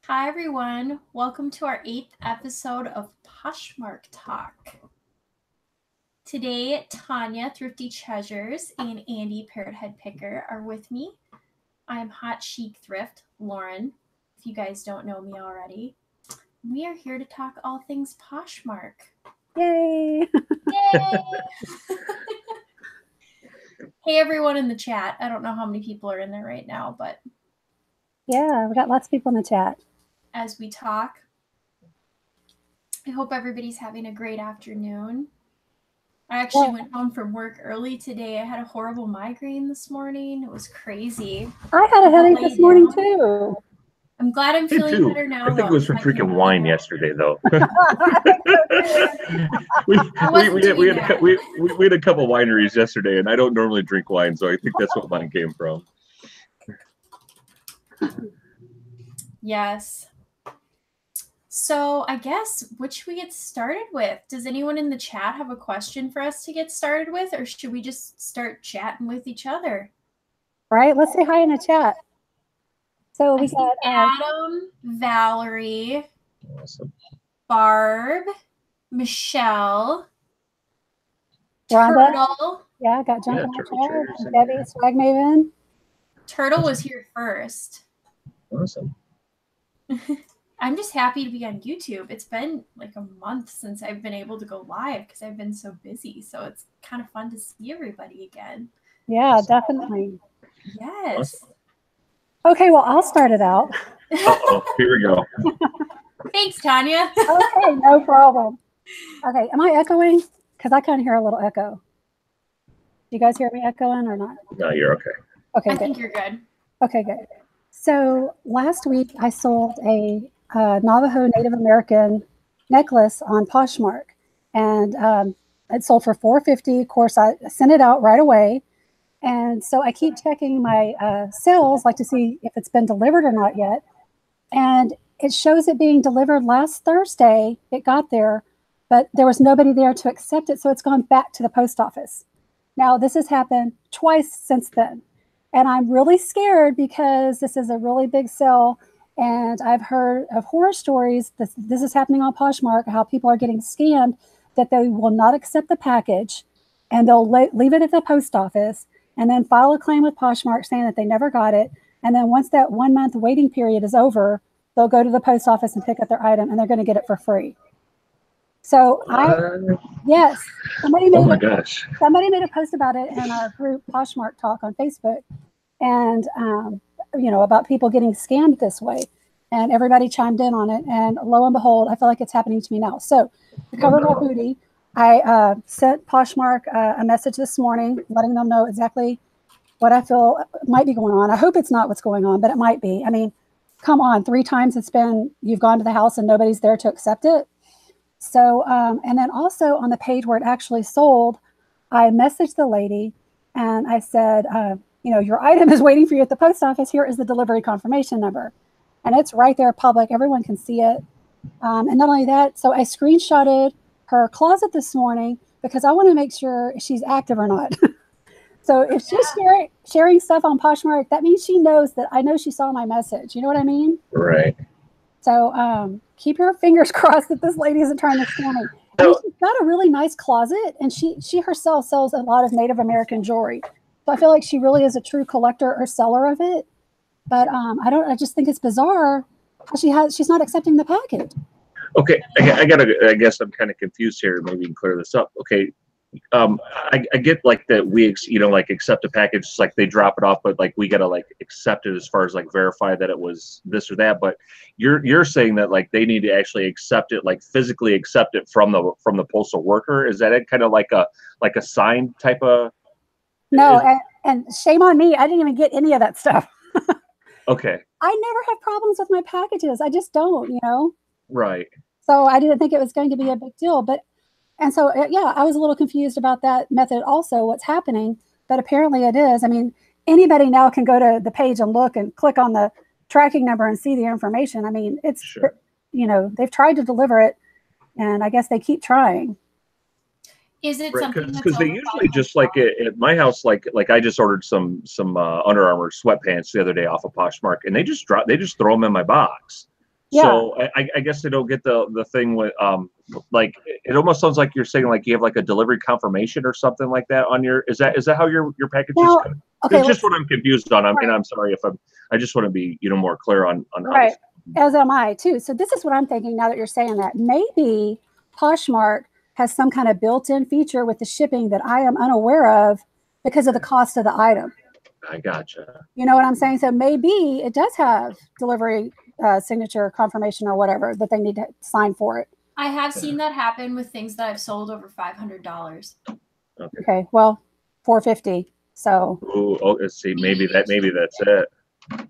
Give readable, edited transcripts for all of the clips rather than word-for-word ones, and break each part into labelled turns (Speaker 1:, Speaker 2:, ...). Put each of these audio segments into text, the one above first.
Speaker 1: Hi everyone, welcome to our 8th episode of Poshmark Talk. Today, Tanya, Thrifty Treasures, and Andy, Parrot Head Picker, are with me. I'm Hot Chic Thrift, Lauren, if you guys don't know me already. We are here to talk all things Poshmark.
Speaker 2: Yay!
Speaker 1: Yay! Hey everyone in the chat. I don't know how many people are in there right now, but
Speaker 2: yeah, we got lots of people in the chat.
Speaker 1: As we talk, I hope everybody's having a great afternoon. I actually went home from work early today. I had a horrible migraine this morning. It was crazy.
Speaker 2: I had a headache this morning too.
Speaker 1: I'm glad I'm feeling better now.
Speaker 3: I think it was from drinking wine yesterday, though. we had a couple wineries yesterday, and I don't normally drink wine, so I think that's what mine came from.
Speaker 1: Yes. So I guess, what should we get started with? Does anyone in the chat have a question for us to get started with, or should we just start chatting with each other?
Speaker 2: All right, let's say hi in the chat. So we got
Speaker 1: Adam, Valerie,
Speaker 3: awesome.
Speaker 1: Barb, Michelle,
Speaker 2: Rhonda.
Speaker 1: Turtle.
Speaker 2: Yeah, got Jump Debbie, Swag Maven.
Speaker 1: Turtle was here first.
Speaker 3: Awesome.
Speaker 1: I'm just happy to be on YouTube. It's been like a month since I've been able to go live because I've been so busy. So it's kind of fun to see everybody again.
Speaker 2: Yeah, definitely.
Speaker 1: Yes.
Speaker 3: Awesome.
Speaker 2: Okay, well, I'll start it out.
Speaker 3: Here we go.
Speaker 1: Thanks, Tanya.
Speaker 2: Okay, no problem. Okay, am I echoing? Because I kind of hear a little echo. Do you guys hear me echoing or not?
Speaker 3: No, you're okay.
Speaker 2: Okay,
Speaker 1: I think you're good.
Speaker 2: Okay, good. So last week I sold a Navajo Native American necklace on Poshmark, and it sold for $450. Of course, I sent it out right away, and so I keep checking my sales, like to see if it's been delivered or not yet. And it shows it being delivered last Thursday. It got there, but there was nobody there to accept it, so it's gone back to the post office. Now, this has happened twice since then. And I'm really scared because this is a really big sale. And I've heard of horror stories. This is happening on Poshmark, how people are getting scammed, that they will not accept the package and they'll leave it at the post office and then file a claim with Poshmark saying that they never got it. And then once that 1 month waiting period is over, they'll go to the post office and pick up their item and they're going to get it for free. So yes, somebody made a post about it in our group Poshmark Talk on Facebook, and about people getting scammed this way, and everybody chimed in on it. And lo and behold, I feel like it's happening to me now. So to cover my booty, I sent Poshmark a message this morning, letting them know exactly what I feel might be going on. I hope it's not what's going on, but it might be. I mean, come on, 3 times you've gone to the house and nobody's there to accept it. So, and then also on the page where it actually sold, I messaged the lady and I said, your item is waiting for you at the post office. Here is the delivery confirmation number. And it's right there public. Everyone can see it. And not only that, so I screenshotted her closet this morning because I want to make sure she's active or not. So if she's sharing stuff on Poshmark, that means she knows that I know she saw my message. You know what I mean?
Speaker 3: Right.
Speaker 2: So keep your fingers crossed that this lady isn't trying to scam me. I mean, she's got a really nice closet, and she herself sells a lot of Native American jewelry. So I feel like she really is a true collector or seller of it. But I just think it's bizarre how she's not accepting the package.
Speaker 3: Okay, I guess I'm kind of confused here. Maybe you can clear this up. Okay. I get like that we accept a package, like they drop it off, but like we gotta like accept it as far as like verify that it was this or that. But you're saying that like they need to actually accept it, like physically accept it from the postal worker. Is that it, kind of like a signed type of?
Speaker 2: No, and shame on me, I didn't even get any of that stuff.
Speaker 3: Okay.
Speaker 2: I never have problems with my packages. I just don't,
Speaker 3: Right.
Speaker 2: So I didn't think it was going to be a big deal, and so, yeah, I was a little confused about that method also, what's happening, but apparently it is. I mean, anybody now can go to the page and look and click on the tracking number and see the information. I mean, it's,
Speaker 3: sure.
Speaker 2: They've tried to deliver it, and I guess they keep trying.
Speaker 1: Is it something
Speaker 3: because they usually just like at my house, like I just ordered some Under Armour sweatpants the other day off of Poshmark, and they just throw them in my box. So I guess I don't get the thing with like it almost sounds like you're saying like you have like a delivery confirmation or something like that on your is that how your package is going?
Speaker 2: Okay,
Speaker 3: it's just what I'm confused on.
Speaker 2: Right.
Speaker 3: And I'm sorry if I just want to be more clear on how
Speaker 2: right.
Speaker 3: this.
Speaker 2: As am I too. So this is what I'm thinking now that you're saying that. Maybe Poshmark has some kind of built-in feature with the shipping that I am unaware of because of the cost of the item.
Speaker 3: I gotcha.
Speaker 2: You know what I'm saying? So maybe it does have delivery signature confirmation or whatever that they need to sign for it.
Speaker 1: I have seen that happen with things that I've sold over $500.
Speaker 2: Okay, well, $450. So.
Speaker 3: Ooh, let's see. Maybe that's it.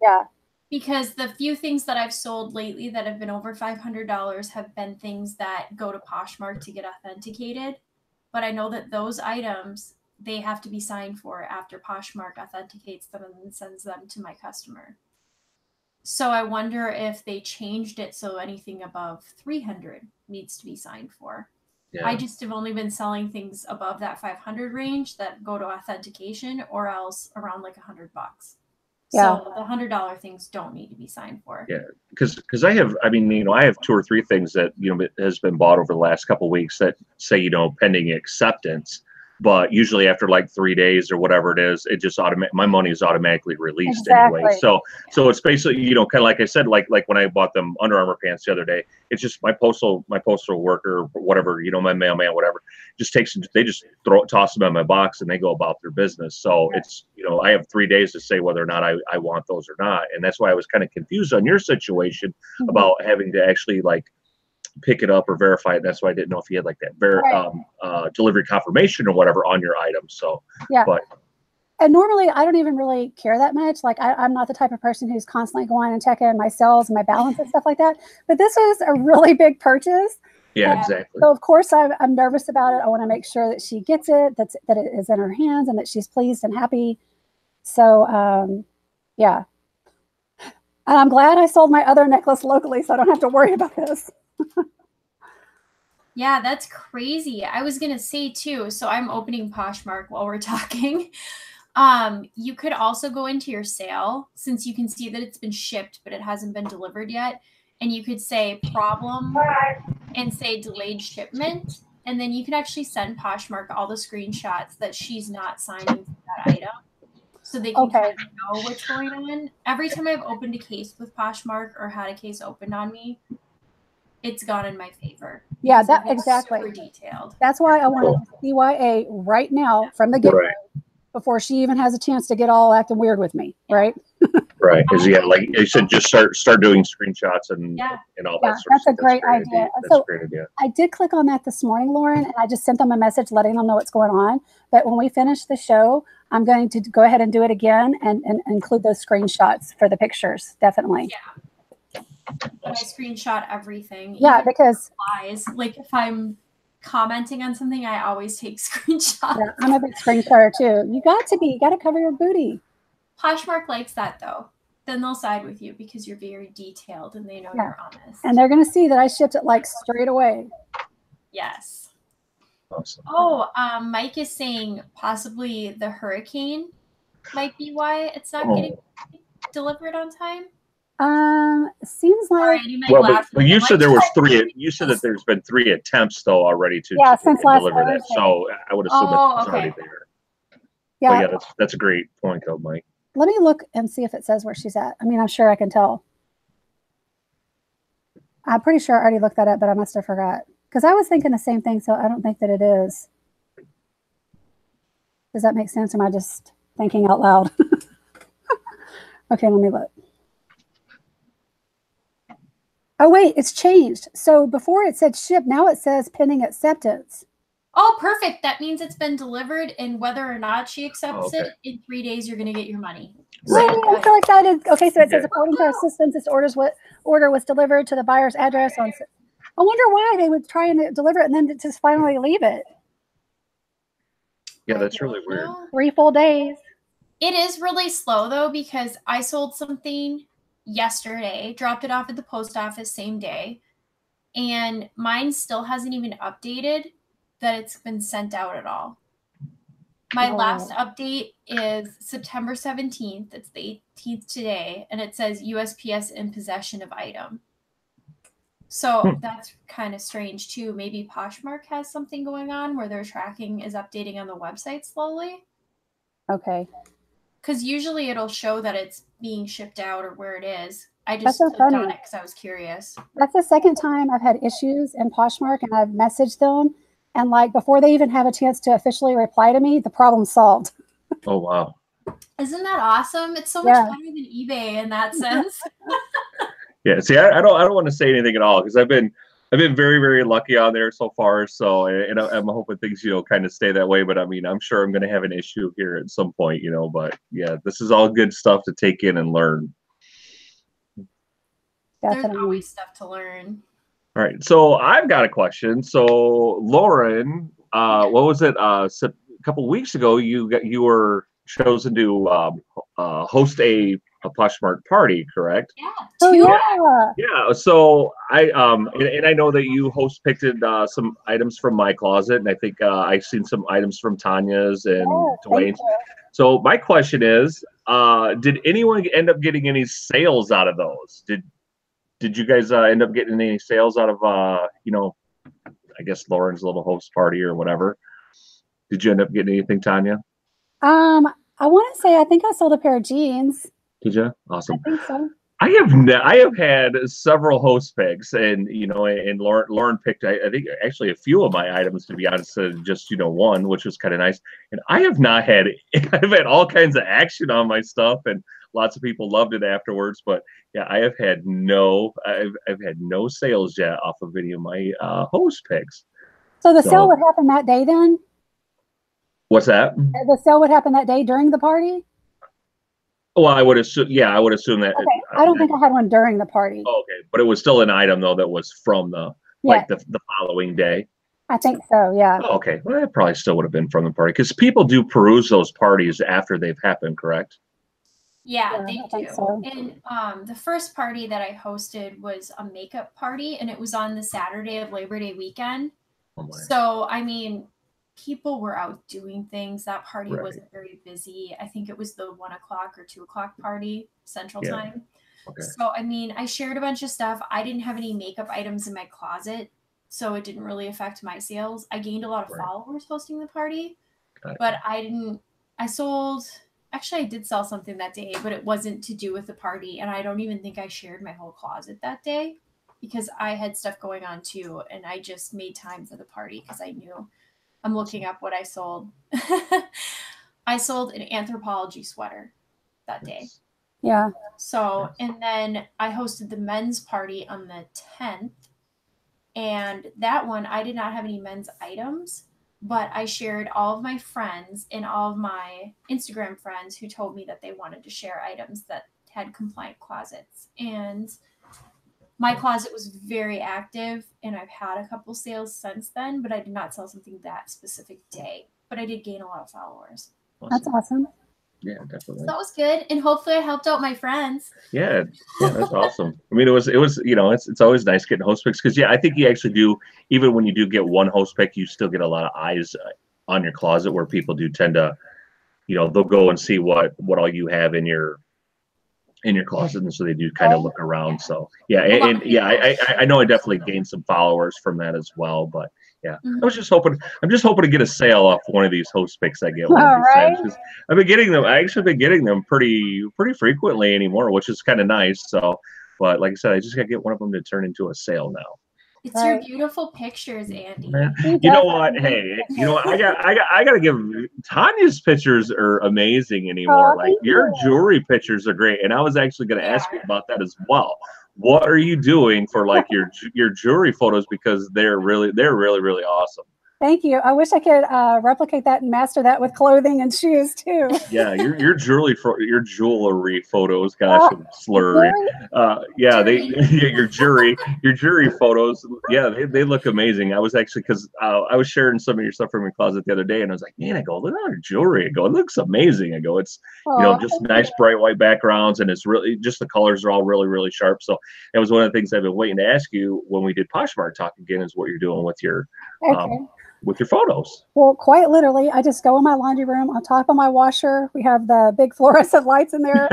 Speaker 2: Yeah.
Speaker 1: Because the few things that I've sold lately that have been over $500 have been things that go to Poshmark to get authenticated. But I know that those items, they have to be signed for after Poshmark authenticates them and then sends them to my customer. So I wonder if they changed it so anything above 300 needs to be signed for. Yeah. I just have only been selling things above that 500 range that go to authentication or else around like $100.
Speaker 2: Yeah.
Speaker 1: So the $100 things don't need to be signed for.
Speaker 3: Yeah, because I have 2 or 3 things that has been bought over the last couple of weeks that say pending acceptance, but usually after like 3 days or whatever it is, it just my money is automatically released anyway. So it's basically kind of like I said, like when I bought them Under Armour pants the other day, it's just my postal worker, whatever, my mailman, whatever, they just toss them in my box and they go about their business. So it's I have 3 days to say whether or not I want those or not, and that's why I was kind of confused on your situation about having to actually like pick it up or verify it. That's why I didn't know if you had like that delivery confirmation or whatever on your item. So
Speaker 2: and normally I don't even really care that much. Like I'm not the type of person who's constantly going and checking my sales and my balance and stuff like that. But this was a really big purchase.
Speaker 3: Yeah, exactly.
Speaker 2: So of course I'm nervous about it. I want to make sure that she gets it, that it is in her hands and that she's pleased and happy. So yeah. And I'm glad I sold my other necklace locally so I don't have to worry about this.
Speaker 1: Yeah, that's crazy. I was going to say too, so I'm opening Poshmark while we're talking. You could also go into your sale since you can see that it's been shipped, but it hasn't been delivered yet. And you could say problem and say delayed shipment. And then you can actually send Poshmark all the screenshots that she's not signing for that item. So they can kind of know what's going on. Every time I've opened a case with Poshmark or had a case opened on me, it's gone in my favor.
Speaker 2: Yeah, that exactly.
Speaker 1: Super detailed.
Speaker 2: That's why I wanted CYA right now from the get-go before she even has a chance to get all acting weird with me, right?
Speaker 3: Right, because like you said, just start doing screenshots and all that.
Speaker 2: Yeah, that's a great idea.
Speaker 3: That's a great idea.
Speaker 2: I did click on that this morning, Lauren, and I just sent them a message letting them know what's going on. But when we finish the show, I'm going to go ahead and do it again and include those screenshots for the pictures, definitely.
Speaker 1: Yeah. I screenshot everything.
Speaker 2: Yeah, because
Speaker 1: like if I'm commenting on something, I always take screenshots.
Speaker 2: Yeah, I'm a big screenshot too. You got to cover your booty.
Speaker 1: Poshmark likes that though. Then they'll side with you because you're very detailed and they know you're honest.
Speaker 2: And they're going to see that I shipped it like straight away.
Speaker 1: Yes.
Speaker 3: Awesome.
Speaker 1: Oh, Mike is saying possibly the hurricane might be why it's not getting delivered on time.
Speaker 2: Seems like.
Speaker 3: But you said there was 3. You said that there's been 3 attempts though already to
Speaker 2: since last
Speaker 3: deliver that. So I would assume it's already there.
Speaker 2: Yeah,
Speaker 3: but that's a great point though, Mike.
Speaker 2: Let me look and see if it says where she's at. I mean, I'm sure I can tell. I'm pretty sure I already looked that up, but I must have forgot. Because I was thinking the same thing, so I don't think that it is. Does that make sense? Or am I just thinking out loud? Okay, let me look. Oh, wait, it's changed. So before it said ship, now it says pending acceptance.
Speaker 1: Oh, perfect. That means it's been delivered, and whether or not she accepts it, in 3 days, you're going to get your money.
Speaker 2: Right. I'm so excited. Okay, so it says, according to our systems, this order was delivered to the buyer's address on. I wonder why they would try and deliver it and then just finally leave it.
Speaker 3: Yeah, that's really weird.
Speaker 2: 3 full days.
Speaker 1: It is really slow, though, because I sold something yesterday, dropped it off at the post office same day, and mine still hasn't even updated that it's been sent out at all. My last update is September 17th. It's the 18th today, and it says USPS in possession of item. So that's kind of strange too. Maybe Poshmark has something going on where their tracking is updating on the website slowly.
Speaker 2: Okay.
Speaker 1: Because usually it'll show that it's being shipped out or where it is. I just
Speaker 2: so
Speaker 1: clicked
Speaker 2: funny.
Speaker 1: on it because I was curious.
Speaker 2: That's the second time I've had issues in Poshmark, and I've messaged them, and like before they even have a chance to officially reply to me, the problem's solved.
Speaker 3: Oh wow.
Speaker 1: Isn't that awesome? It's so much better than eBay in that sense.
Speaker 3: Yeah. See, I don't want to say anything at all because I've been very, very lucky on there so far. So, and I'm hoping things, kind of stay that way. But I mean, I'm sure I'm going to have an issue here at some point, But yeah, this is all good stuff to take in and learn.
Speaker 1: There's always stuff to learn.
Speaker 3: All right. So I've got a question. So Lauren, what was it? A couple weeks ago, you were chosen to host a Poshmark party, correct?
Speaker 1: Yeah.
Speaker 2: Yeah.
Speaker 3: So I and I know that you picked some items from my closet, and I think I've seen some items from Tanya's and Dwayne's. So my question is, did anyone end up getting any sales out of those? Did you guys end up getting any sales out of I guess Lauren's little host party or whatever? Did you end up getting anything, Tanya?
Speaker 2: I want to say I think I sold a pair of jeans.
Speaker 3: Did you? Awesome.
Speaker 2: I think so.
Speaker 3: I have had several host picks, and and Lauren picked I think actually a few of my items, to be honest, just one, which was kind of nice. And I have not had I've had all kinds of action on my stuff, and lots of people loved it afterwards. But yeah, I've had no sales yet off of any of my host picks.
Speaker 2: So the sale would happen that day then?
Speaker 3: What's that?
Speaker 2: The sale would happen that day during the party?
Speaker 3: Well, I would assume. Yeah, I would assume that.
Speaker 2: Okay, I don't think I had one during the party.
Speaker 3: Oh, okay, but it was still an item though that was from the the following day.
Speaker 2: I think so. Yeah.
Speaker 3: Oh, okay, well, it probably still would have been from the party because people do peruse those parties after they've happened, correct?
Speaker 1: Yeah, they do. So. And the first party that I hosted was a makeup party, and it was on the Saturday of Labor Day weekend. Oh, so I mean, people were out doing things. That party wasn't very busy. I think it was the 1 o'clock or 2 o'clock party Central Time. Okay. So, I mean, I shared a bunch of stuff. I didn't have any makeup items in my closet, so it didn't really affect my sales. I gained a lot of followers hosting the party, but I did sell something that day, but it wasn't to do with the party. And I don't even think I shared my whole closet that day because I had stuff going on too. And I just made time for the party because I knew. I'm looking up what I sold. I sold an Anthropology sweater that day.
Speaker 2: Yeah.
Speaker 1: So, and then I hosted the men's party on the 10th. And that one, I did not have any men's items, but I shared all of my friends and all of my Instagram friends who told me that they wanted to share items that had compliant closets. And my closet was very active, and I've had a couple sales since then, but I did not sell something that specific day. But I did gain a lot of followers.
Speaker 2: That's awesome.
Speaker 3: Yeah, definitely.
Speaker 1: So that was good, and hopefully I helped out my friends.
Speaker 3: Yeah, that's awesome. I mean, it was it's always nice getting host picks because I think you actually do, even when you do get one host pick, you still get a lot of eyes on your closet where people do tend to, they'll go and see what all you have in your closet, and so they do kind of look around. So yeah, I know I definitely gained some followers from that as well. But yeah, I'm just hoping to get a sale off one of these host picks I get one of these times, 'cause I've been getting them. I actually been getting them pretty frequently anymore, which is kind of nice. So, but like I said, I just gotta get one of them to turn into a sale now.
Speaker 1: It's your beautiful pictures, Andy.
Speaker 3: You know what? Hey, I gotta give Tanya's pictures are amazing anymore. Like your jewelry pictures are great, and I was actually gonna ask you about that as well. What are you doing for like your jewelry photos, because they're really awesome.
Speaker 2: Thank you. I wish I could replicate that and master that with clothing and shoes too.
Speaker 3: Yeah, your jewelry photos. Gosh, I'm slurring. Your jewelry photos. Yeah, they look amazing. I was actually because I was sharing some of your stuff from your closet the other day, and I was like, man, I go, look at our jewelry. I go, it looks amazing. I go, it's just nice bright white backgrounds, and it's really just the colors are all really sharp. So that was one of the things I've been waiting to ask you when we did Poshmark Talk again, is what you're doing with your with your photos.
Speaker 2: Well, quite literally, I just go in my laundry room on top of my washer. We have the big fluorescent lights in there.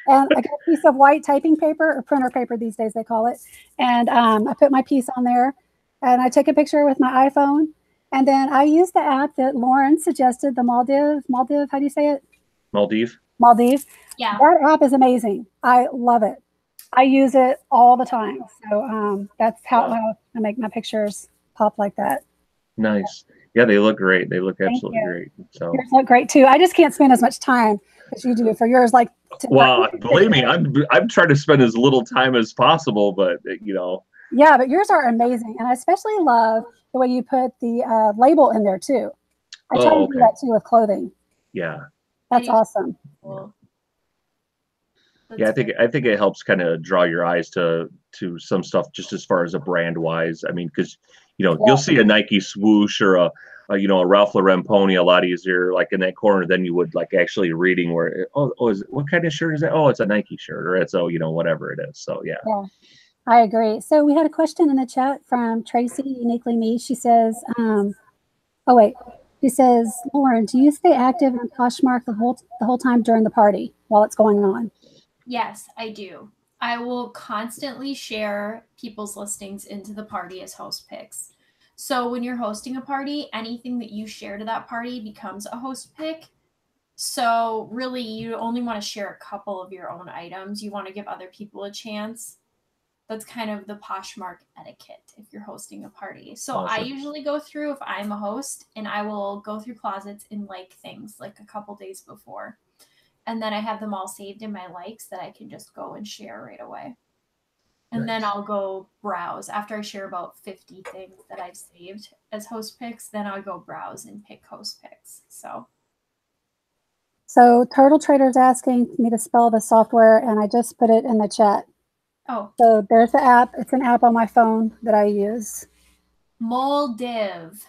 Speaker 2: And I got a piece of white typing paper, or printer paper these days they call it. And I put my piece on there, and I take a picture with my iPhone. And then I use the app that Lauren suggested, the Maldive, how do you say it? Maldive.
Speaker 1: Yeah.
Speaker 2: That app is amazing. I love it. I use it all the time. So that's how I make my pictures pop like that.
Speaker 3: Nice. Yeah, they look great. They look absolutely great. So
Speaker 2: yours look great too. I just can't spend as much time as you do for yours. Like,
Speaker 3: well, believe me, I'm trying to spend as little time as possible, but you know.
Speaker 2: Yeah, but yours are amazing, and I especially love the way you put the label in there too. I try to do that too with clothing.
Speaker 3: Yeah,
Speaker 2: that's awesome.
Speaker 1: Cool.
Speaker 3: Yeah, I think it helps kind of draw your eyes to some stuff just as far as a brand wise. I mean, because you know you'll see a Nike swoosh or a you know, a Ralph Lauren pony a lot easier, like in that corner, than you would like actually reading where what kind of shirt is that? Oh, it's a Nike shirt, or it's you know, whatever it is. So yeah.
Speaker 2: Yeah, I agree. So we had a question in the chat from Tracy, Uniquely Me. She says, she says, Lauren, do you stay active on Poshmark the whole time during the party while it's going on?
Speaker 1: Yes, I do. I will constantly share people's listings into the party as host picks. So when you're hosting a party, anything that you share to that party becomes a host pick. So really, you only want to share a couple of your own items. You want to give other people a chance. That's kind of the Poshmark etiquette if you're hosting a party. So I usually go through, if I'm a host, and I will go through closets and like things like a couple days before. And then I have them all saved in my likes that I can just go and share right away. And then I'll go browse. After I share about 50 things that I've saved as host picks, then I'll go browse and pick host picks.
Speaker 2: So Turtle Trader's asking me to spell the software, and I just put it in the chat.
Speaker 1: Oh.
Speaker 2: So there's the app. It's an app on my phone that I use.
Speaker 1: Maldive.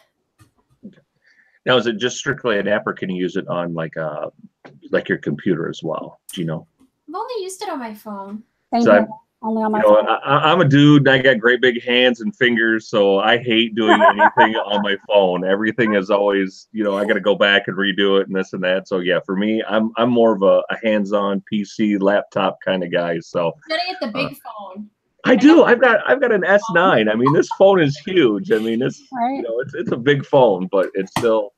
Speaker 3: Now, is it just strictly an app, or can you use it on like your computer as well? Do you know?
Speaker 1: I've only used it on my phone.
Speaker 2: Only on my phone.
Speaker 3: I'm a dude, and I got great big hands and fingers, so I hate doing anything on my phone. Everything is always, you know, I got to go back and redo it and this and that. So yeah, for me, I'm more of a hands-on PC laptop kind of guy. So
Speaker 1: you gotta get the big phone.
Speaker 3: I do. I've got an S9. I mean, this phone is huge. I mean, it's you know, it's a big phone, but it's still,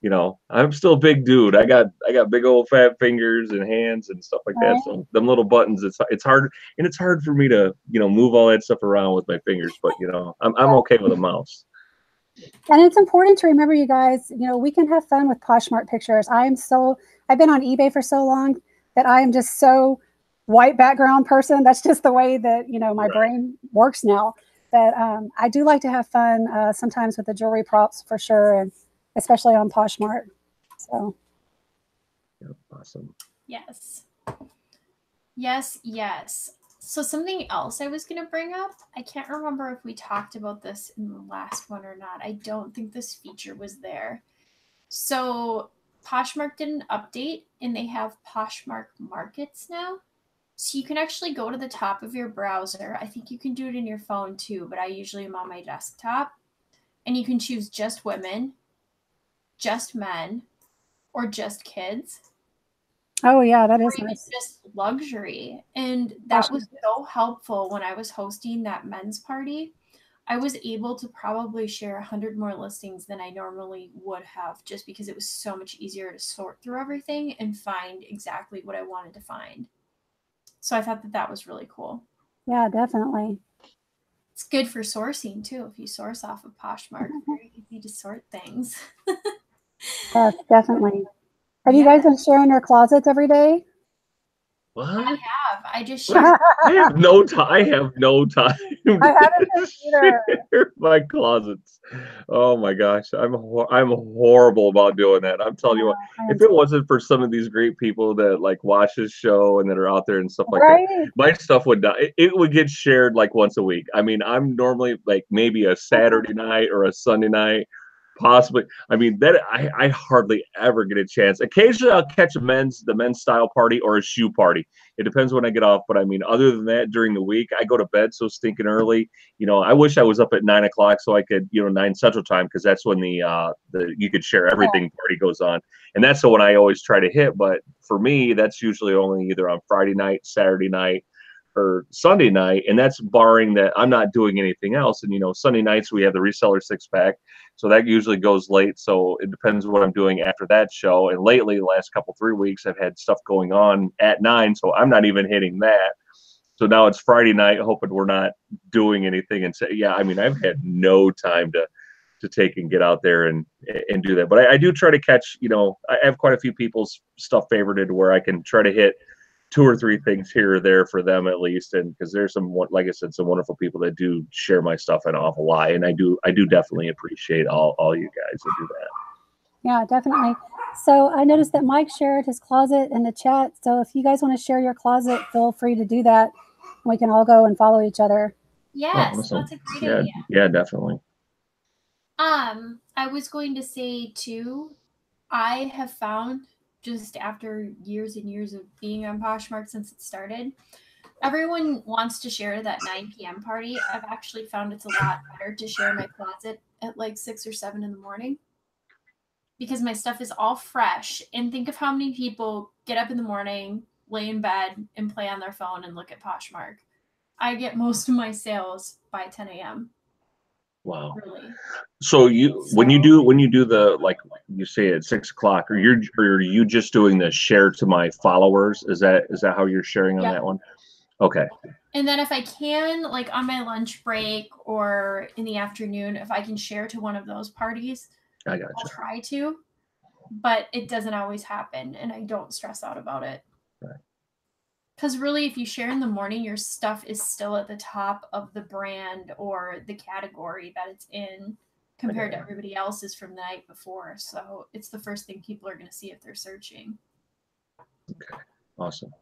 Speaker 3: you know, I'm still a big dude. I got big old fat fingers and hands and stuff like that. So them little buttons, it's hard, and it's hard for me to, you know, move all that stuff around with my fingers. But you know, I'm okay with a mouse.
Speaker 2: And it's important to remember, you guys, you know, we can have fun with Poshmark pictures. I've been on eBay for so long that I am just so white background person. That's just the way that, you know, my brain works now. But I do like to have fun sometimes with the jewelry props for sure, and especially on Poshmark. So
Speaker 3: awesome.
Speaker 1: Yes. So something else I was going to bring up, I can't remember if we talked about this in the last one or not. I don't think this feature was there. So Poshmark did an update, and they have Poshmark Markets now. So you can actually go to the top of your browser. I think you can do it in your phone too, but I usually am on my desktop. And you can choose just women, just men, or just kids.
Speaker 2: Oh yeah, that is nice.
Speaker 1: Just luxury. And that was so helpful when I was hosting that men's party. I was able to probably share 100 more listings than I normally would have, just because it was so much easier to sort through everything and find exactly what I wanted to find. So I thought that was really cool.
Speaker 2: Yeah, definitely.
Speaker 1: It's good for sourcing too. If you source off of Poshmark, it's very easy to sort things.
Speaker 2: Yes, definitely. Have you guys been sharing your closets every day?
Speaker 3: What?
Speaker 1: I have. I just share.
Speaker 3: I have no time. I haven't either. Share my closets. Oh my gosh, I'm horrible about doing that. I'm telling you what. If it wasn't for some of these great people that like watch this show and that are out there and stuff like that, my stuff would die. It would get shared like once a week. I mean, I'm normally like maybe a Saturday night or a Sunday night. Possibly. I mean, that I hardly ever get a chance. Occasionally I'll catch the men's style party or a shoe party. It depends when I get off. But I mean, other than that, during the week, I go to bed so stinking early. You know, I wish I was up at 9 o'clock so I could, 9 Central Time, because that's when the you could share everything party goes on. And that's the one I always try to hit. But for me, that's usually only either on Friday night, Saturday night, or Sunday night, and that's barring that I'm not doing anything else. And Sunday nights we have the Reseller 6-pack, so that usually goes late. So it depends what I'm doing after that show. And lately, the last 3 weeks, I've had stuff going on at 9, so I'm not even hitting that. So now it's Friday night, hoping we're not doing anything. And say, yeah, I mean, I've had no time to take and get out there and do that. But I do try to catch. I have quite a few people's stuff favorited where I can try to hit 2 or 3 things here or there for them at least. And because there's some, like I said, some wonderful people that do share my stuff an awful lot. And I do definitely appreciate all you guys that do that.
Speaker 2: Yeah, definitely. So I noticed that Mike shared his closet in the chat. So if you guys want to share your closet, feel free to do that. We can all go and follow each other.
Speaker 1: Yes,
Speaker 3: awesome.
Speaker 1: That's a great idea.
Speaker 3: Yeah, definitely.
Speaker 1: I was going to say too, I have found, just after years and years of being on Poshmark since it started, everyone wants to share that 9 p.m. party. I've actually found it's a lot better to share my closet at like 6 or 7 in the morning, because my stuff is all fresh. And think of how many people get up in the morning, lay in bed, and play on their phone and look at Poshmark. I get most of my sales by 10 a.m.
Speaker 3: Wow.
Speaker 1: Really.
Speaker 3: So when you do the, like you say at 6 o'clock, or are you just doing the share to my followers? Is that how you're sharing on that one? Okay.
Speaker 1: And then if I can, like on my lunch break or in the afternoon, if I can share to one of those parties,
Speaker 3: I gotcha.
Speaker 1: I'll try to, but it doesn't always happen, and I don't stress out about it.
Speaker 3: Right.
Speaker 1: Because really, if you share in the morning, your stuff is still at the top of the brand or the category that it's in compared to everybody else's from the night before. So it's the first thing people are going to see if they're searching.
Speaker 3: Okay. Awesome.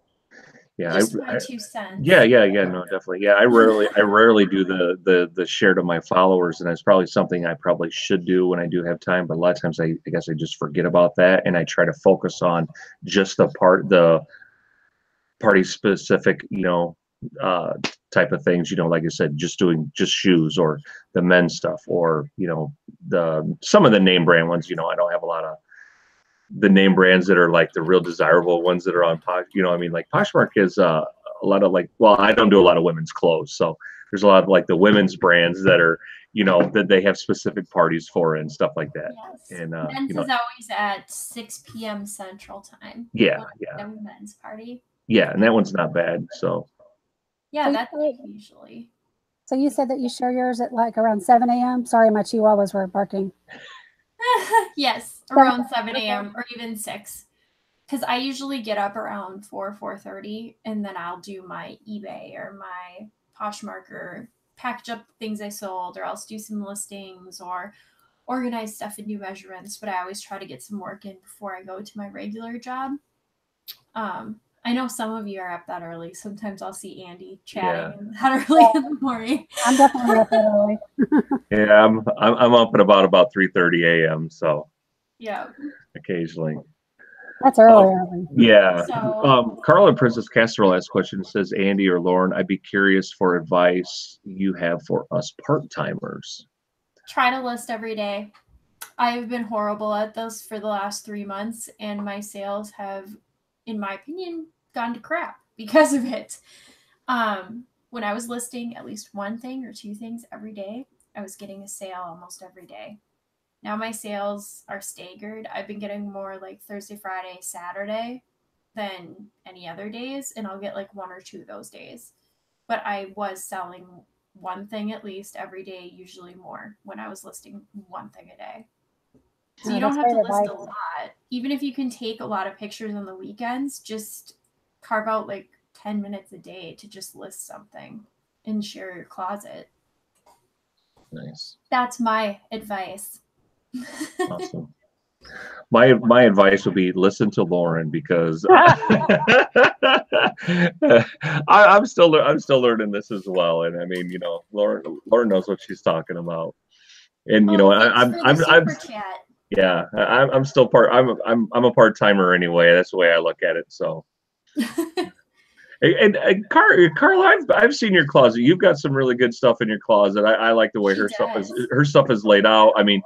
Speaker 3: Yeah.
Speaker 1: Just my 2 cents.
Speaker 3: Yeah. No, definitely. Yeah. I rarely do the share to my followers, and that's probably something I probably should do when I do have time. But a lot of times I guess I just forget about that, and I try to focus on just the party specific, type of things, like I said, just shoes or the men's stuff, or, some of the name brand ones. I don't have a lot of the name brands that are like the real desirable ones that are on like Poshmark is a lot of I don't do a lot of women's clothes. So there's a lot of like the women's brands that are, that they have specific parties for and stuff like that.
Speaker 1: Yes.
Speaker 3: And
Speaker 1: men's is always at 6 p.m. Central Time.
Speaker 3: Yeah.
Speaker 1: The men's party.
Speaker 3: Yeah, and that one's not bad. So
Speaker 1: yeah, that's usually.
Speaker 2: So you said that you share yours at like around 7 a.m. Sorry, my chihuahuas were barking.
Speaker 1: Yes, around 7 a.m. or even 6. Because I usually get up around 4:30, and then I'll do my eBay or my Poshmark, or package up things I sold, or else do some listings or organize stuff and do measurements. But I always try to get some work in before I go to my regular job. I know some of you are up that early. Sometimes I'll see Andy chatting that early in the morning.
Speaker 2: I'm definitely up that early.
Speaker 3: Yeah, I'm up at about 3:30 a.m. So
Speaker 1: yeah,
Speaker 3: occasionally.
Speaker 2: That's early.
Speaker 3: Yeah.
Speaker 1: So,
Speaker 3: Carla Princess Casserole asked question. Says, Andy or Lauren, I'd be curious for advice you have for us part-timers.
Speaker 1: Try to list every day. I've been horrible at this for the last 3 months, and my sales have, in my opinion, gone to crap because of it. When I was listing at least 1 thing or 2 things every day, I was getting a sale almost every day. Now my sales are staggered. I've been getting more like Thursday, Friday, Saturday than any other days, and I'll get like 1 or 2 of those days. But I was selling 1 thing at least every day, usually more, when I was listing 1 thing a day. So you don't have to list a lot. Even if you can take a lot of pictures on the weekends, just carve out like 10 minutes a day to just list something and share your closet.
Speaker 3: Nice.
Speaker 1: That's my advice.
Speaker 3: Awesome. My advice would be listen to Lauren, because I'm still learning this as well. And I mean, Lauren knows what she's talking about. And you
Speaker 1: Oh,
Speaker 3: know,
Speaker 1: thanks for the super chat.
Speaker 3: yeah, I'm still I'm a part timer anyway. That's the way I look at it. So. And Carla, I've seen your closet. You've got some really good stuff in your closet. I like the way
Speaker 1: She
Speaker 3: her
Speaker 1: does.
Speaker 3: stuff is laid out. I mean,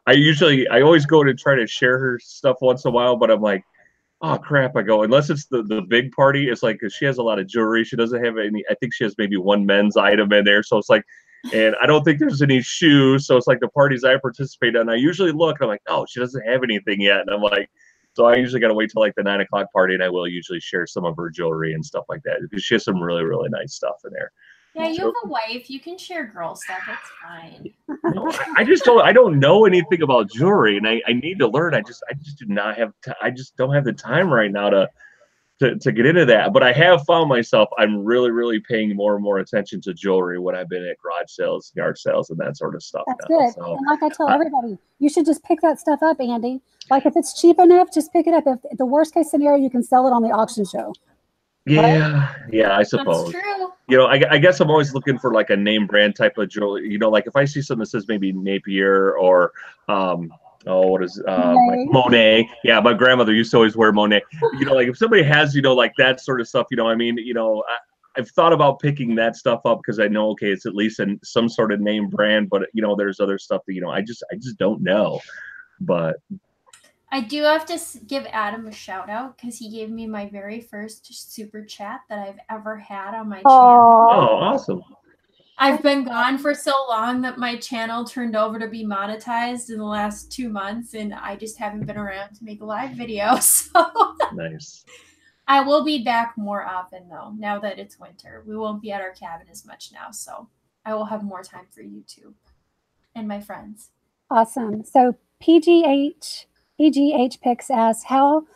Speaker 3: I always go to try to share her stuff once in a while, but I'm like, oh crap! I go unless it's the big party. It's like 'cause she has a lot of jewelry. She doesn't have any. I think she has maybe one men's item in there. So it's like, and I don't think there's any shoes. So it's like the parties I participate in. I usually look. And I'm like, oh, she doesn't have anything yet. And I'm like, so I usually got to wait till like the 9 o'clock party, and I will usually share some of her jewelry and stuff like that because she has some really really nice stuff in there.
Speaker 1: Yeah, you
Speaker 3: So,
Speaker 1: have a wife. You can share girl stuff. It's fine.
Speaker 3: no, I just don't. I don't know anything about jewelry, and I need to learn. I just do not have. I just don't have the time right now to get into that. But I have found myself. I'm really really paying more and more attention to jewelry when I've been at garage sales, yard sales, and that sort of stuff.
Speaker 2: That's
Speaker 3: Now.
Speaker 2: good.
Speaker 3: So,
Speaker 2: And like I tell everybody, you should just pick that stuff up, Andy. Like if it's cheap enough, just pick it up. If the worst case scenario, you can sell it on the auction show.
Speaker 3: yeah, yeah, I suppose.
Speaker 1: That's true.
Speaker 3: You know, I guess I'm always looking for like a name brand type of jewelry. You know, like if I see something that says maybe Napier or what is like Monet. Yeah, my grandmother used to always wear Monet. You know, like if somebody has, you know, like that sort of stuff, you know, I mean, you know, I've thought about picking that stuff up because I know, okay, it's at least in some sort of name brand, but you know, there's other stuff that, you know, I just don't know. But
Speaker 1: I do have to give Adam a shout out because he gave me my very first super chat that I've ever had on my channel.
Speaker 3: Oh, awesome.
Speaker 1: I've been gone for so long that my channel turned over to be monetized in the last 2 months, and I just haven't been around to make a live video. So
Speaker 3: Nice.
Speaker 1: I will be back more often, though, now that it's winter. We won't be at our cabin as much now, so I will have more time for YouTube and my friends.
Speaker 2: Awesome. So EGH Picks asks, how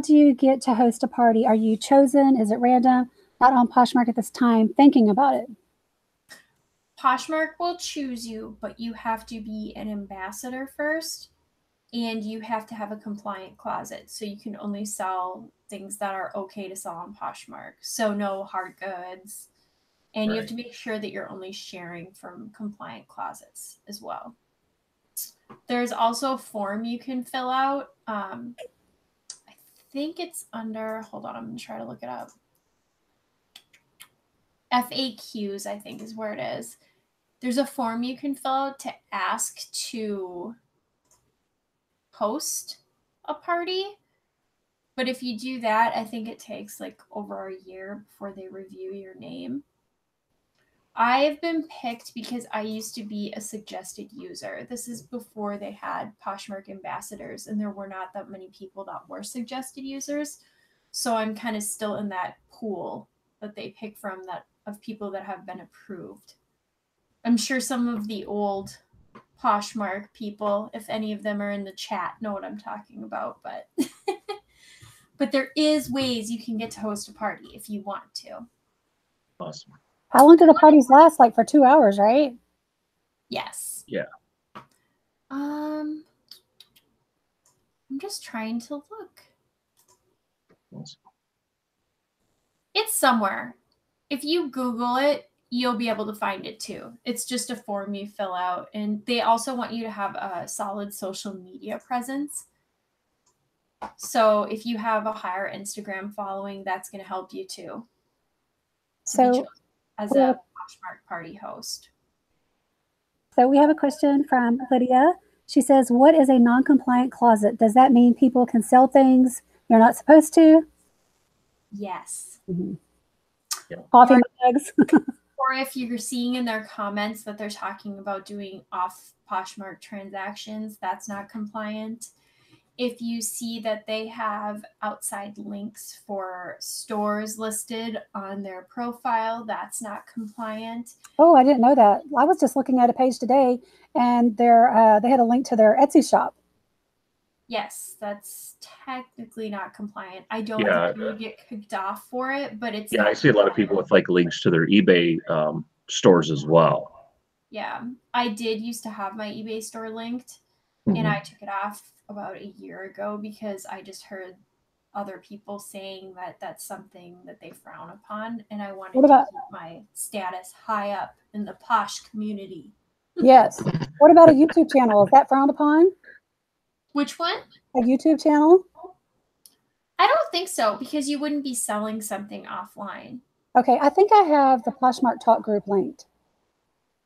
Speaker 2: do you get to host a party? Are you chosen? Is it random? Not on Poshmark at this time. Thinking about it.
Speaker 1: Poshmark will choose you, but you have to be an ambassador first, and you have to have a compliant closet. So you can only sell things that are okay to sell on Poshmark. So no hard goods. And you have to make sure that you're only sharing from compliant closets as well. There's also a form you can fill out. I think it's under, hold on, I'm going to try to look it up. FAQs, I think, is where it is. There's a form you can fill out to ask to host a party. But if you do that, I think it takes like over a year before they review your name. I've been picked because I used to be a suggested user. This is before they had Poshmark ambassadors, and there were not that many people that were suggested users. So I'm kind of still in that pool that they pick from, that of people that have been approved. I'm sure some of the old Poshmark people, if any of them are in the chat, know what I'm talking about, but but there is ways you can get to host a party if you want to.
Speaker 3: Awesome.
Speaker 2: How long do the parties last? Like for 2 hours, right?
Speaker 1: Yes.
Speaker 3: Yeah.
Speaker 1: I'm just trying to look.
Speaker 3: Awesome.
Speaker 1: It's somewhere. If you Google it, you'll be able to find it too. It's just a form you fill out, and they also want you to have a solid social media presence. So if you have a higher Instagram following, that's going to help you too.
Speaker 2: So
Speaker 1: as a Poshmark party host.
Speaker 2: So we have a question from Lydia. She says, what is a non-compliant closet? Does that mean people can sell things you're not supposed to?
Speaker 1: Yes.
Speaker 2: Mm-hmm. Yeah. Coffee mugs.
Speaker 1: Or if you're seeing in their comments that they're talking about doing off Poshmark transactions, that's not compliant. If you see that they have outside links for stores listed on their profile, that's not compliant.
Speaker 2: Oh, I didn't know that. I was just looking at a page today, and they had a link to their Etsy shop.
Speaker 1: Yes, that's technically not compliant. I don't think you would get kicked off for it, but it's
Speaker 3: I see a lot of people with like links to their eBay stores as well.
Speaker 1: Yeah, I did used to have my eBay store linked, and I took it off about a year ago because I just heard other people saying that that's something that they frown upon, and I wanted to keep my status high up in the posh community.
Speaker 2: Yes. What about a YouTube channel? Is that frowned upon?
Speaker 1: Which one?
Speaker 2: A YouTube channel?
Speaker 1: I don't think so, because you wouldn't be selling something offline.
Speaker 2: Okay, I think I have the Poshmark Talk group linked.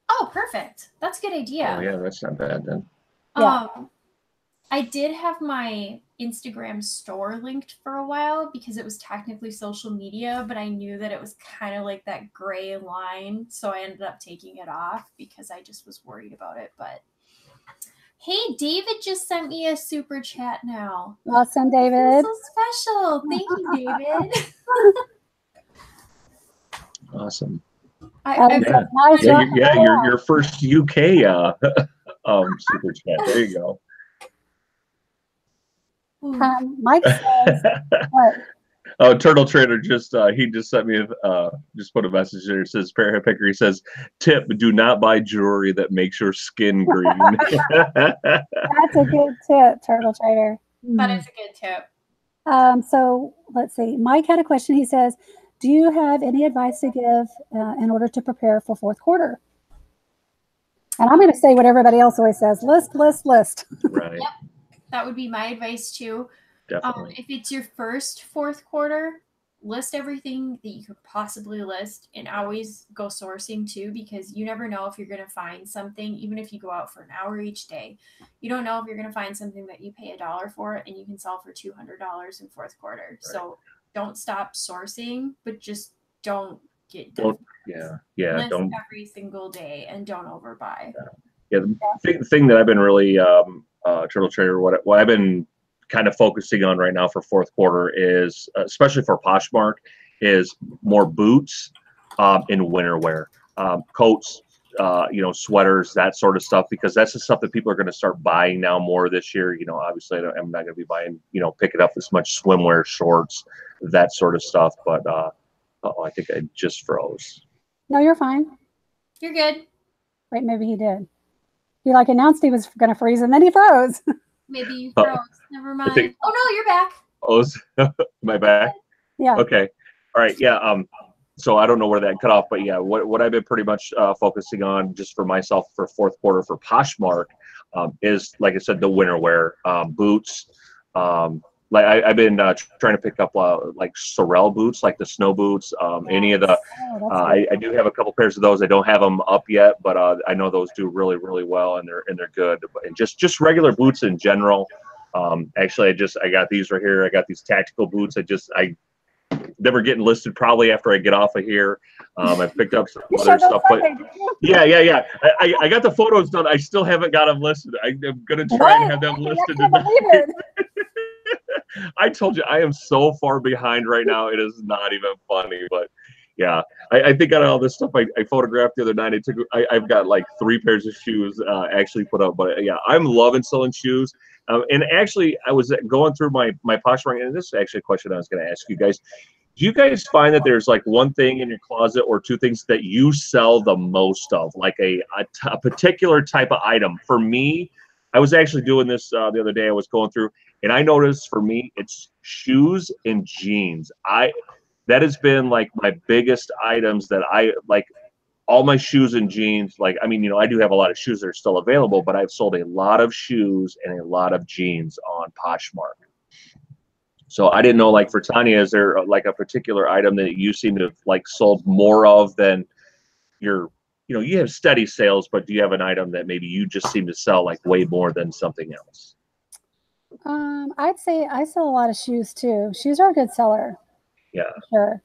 Speaker 1: Oh, perfect. That's a good idea.
Speaker 3: Oh yeah, that's not bad then.
Speaker 2: Yeah.
Speaker 1: I did have my Instagram store linked for a while because it was technically social media, but I knew that it was kind of like that gray line, so I ended up taking it off because I just was worried about it. But hey, David just sent me a super chat now.
Speaker 2: Awesome, David.
Speaker 1: So special. Thank you, David.
Speaker 3: Awesome.
Speaker 2: Your
Speaker 3: first UK super chat. There you go.
Speaker 2: Mike says, what?
Speaker 3: Oh, Turtle Trader just he just sent me just put a message there. It says Parrot Picker. He says, "Tip: do not buy jewelry that makes your skin green."
Speaker 2: That's a good tip, Turtle Trader.
Speaker 1: That is a good tip.
Speaker 2: So let's see. Mike had a question. He says, "Do you have any advice to give in order to prepare for fourth quarter?" And I'm going to say what everybody else always says: list, list, list.
Speaker 3: Right.
Speaker 1: Yep. That would be my advice too.
Speaker 3: Definitely.
Speaker 1: If it's your first fourth quarter, list everything that you could possibly list, and always go sourcing too, because you never know if you're going to find something. Even if you go out for an hour each day, you don't know if you're going to find something that you pay $1 for and you can sell for $200 in fourth quarter. Right. So don't stop sourcing, but just don't get done. List every single day and don't overbuy.
Speaker 3: The thing that I've been really Turtle Trader, what I've been kind of focusing on right now for fourth quarter is, especially for Poshmark, is more boots in winter wear, coats, sweaters, that sort of stuff, because that's the stuff that people are going to start buying now more this year. Obviously I'm not going to be buying, picking up as much swimwear, shorts, that sort of stuff. But I think I just froze.
Speaker 2: No, you're fine.
Speaker 1: You're good.
Speaker 2: Wait, maybe he did. He announced he was going to freeze and then he froze.
Speaker 1: Maybe you froze. Never mind. Oh no, you're back.
Speaker 3: Oh, am I back?
Speaker 2: Yeah.
Speaker 3: Okay. All right. Yeah. So I don't know where that cut off, but yeah, what I've been pretty much focusing on just for myself for fourth quarter for Poshmark is, like I said, the winter wear, boots. Like I've been trying to pick up like Sorel boots, like the snow boots. Any of the, I do have a couple pairs of those. I don't have them up yet, but I know those do really, really well, and they're good. And just regular boots in general. Actually, I got these right here. I got these tactical boots. I never getting listed probably after I get off of here. I picked up some other stuff, but yeah. I got the photos done. I still haven't got them listed. I'm gonna try and have them listed. I told you, I am so far behind right now. It is not even funny, but yeah, I think out of all this stuff I photographed the other night, I've got like 3 pairs of shoes actually put up. But yeah, I'm loving selling shoes. And actually, I was going through my Poshmark, and this is actually a question I was going to ask you guys. Do you guys find that there's like one thing in your closet or 2 things that you sell the most of, like a particular type of item? For me, I was actually doing this the other day. I was going through, and I noticed for me, it's shoes and jeans. That has been like my biggest items that I like. All my shoes and jeans, like, I mean, I do have a lot of shoes that are still available, but I've sold a lot of shoes and a lot of jeans on Poshmark. So I didn't know, like for Tanya, is there like a particular item that you seem to have like sold more of than you have steady sales, but do you have an item that maybe you just seem to sell like way more than something else?
Speaker 2: I'd say I sell a lot of shoes too. Shoes are a good seller.
Speaker 3: Yeah.
Speaker 2: Sure.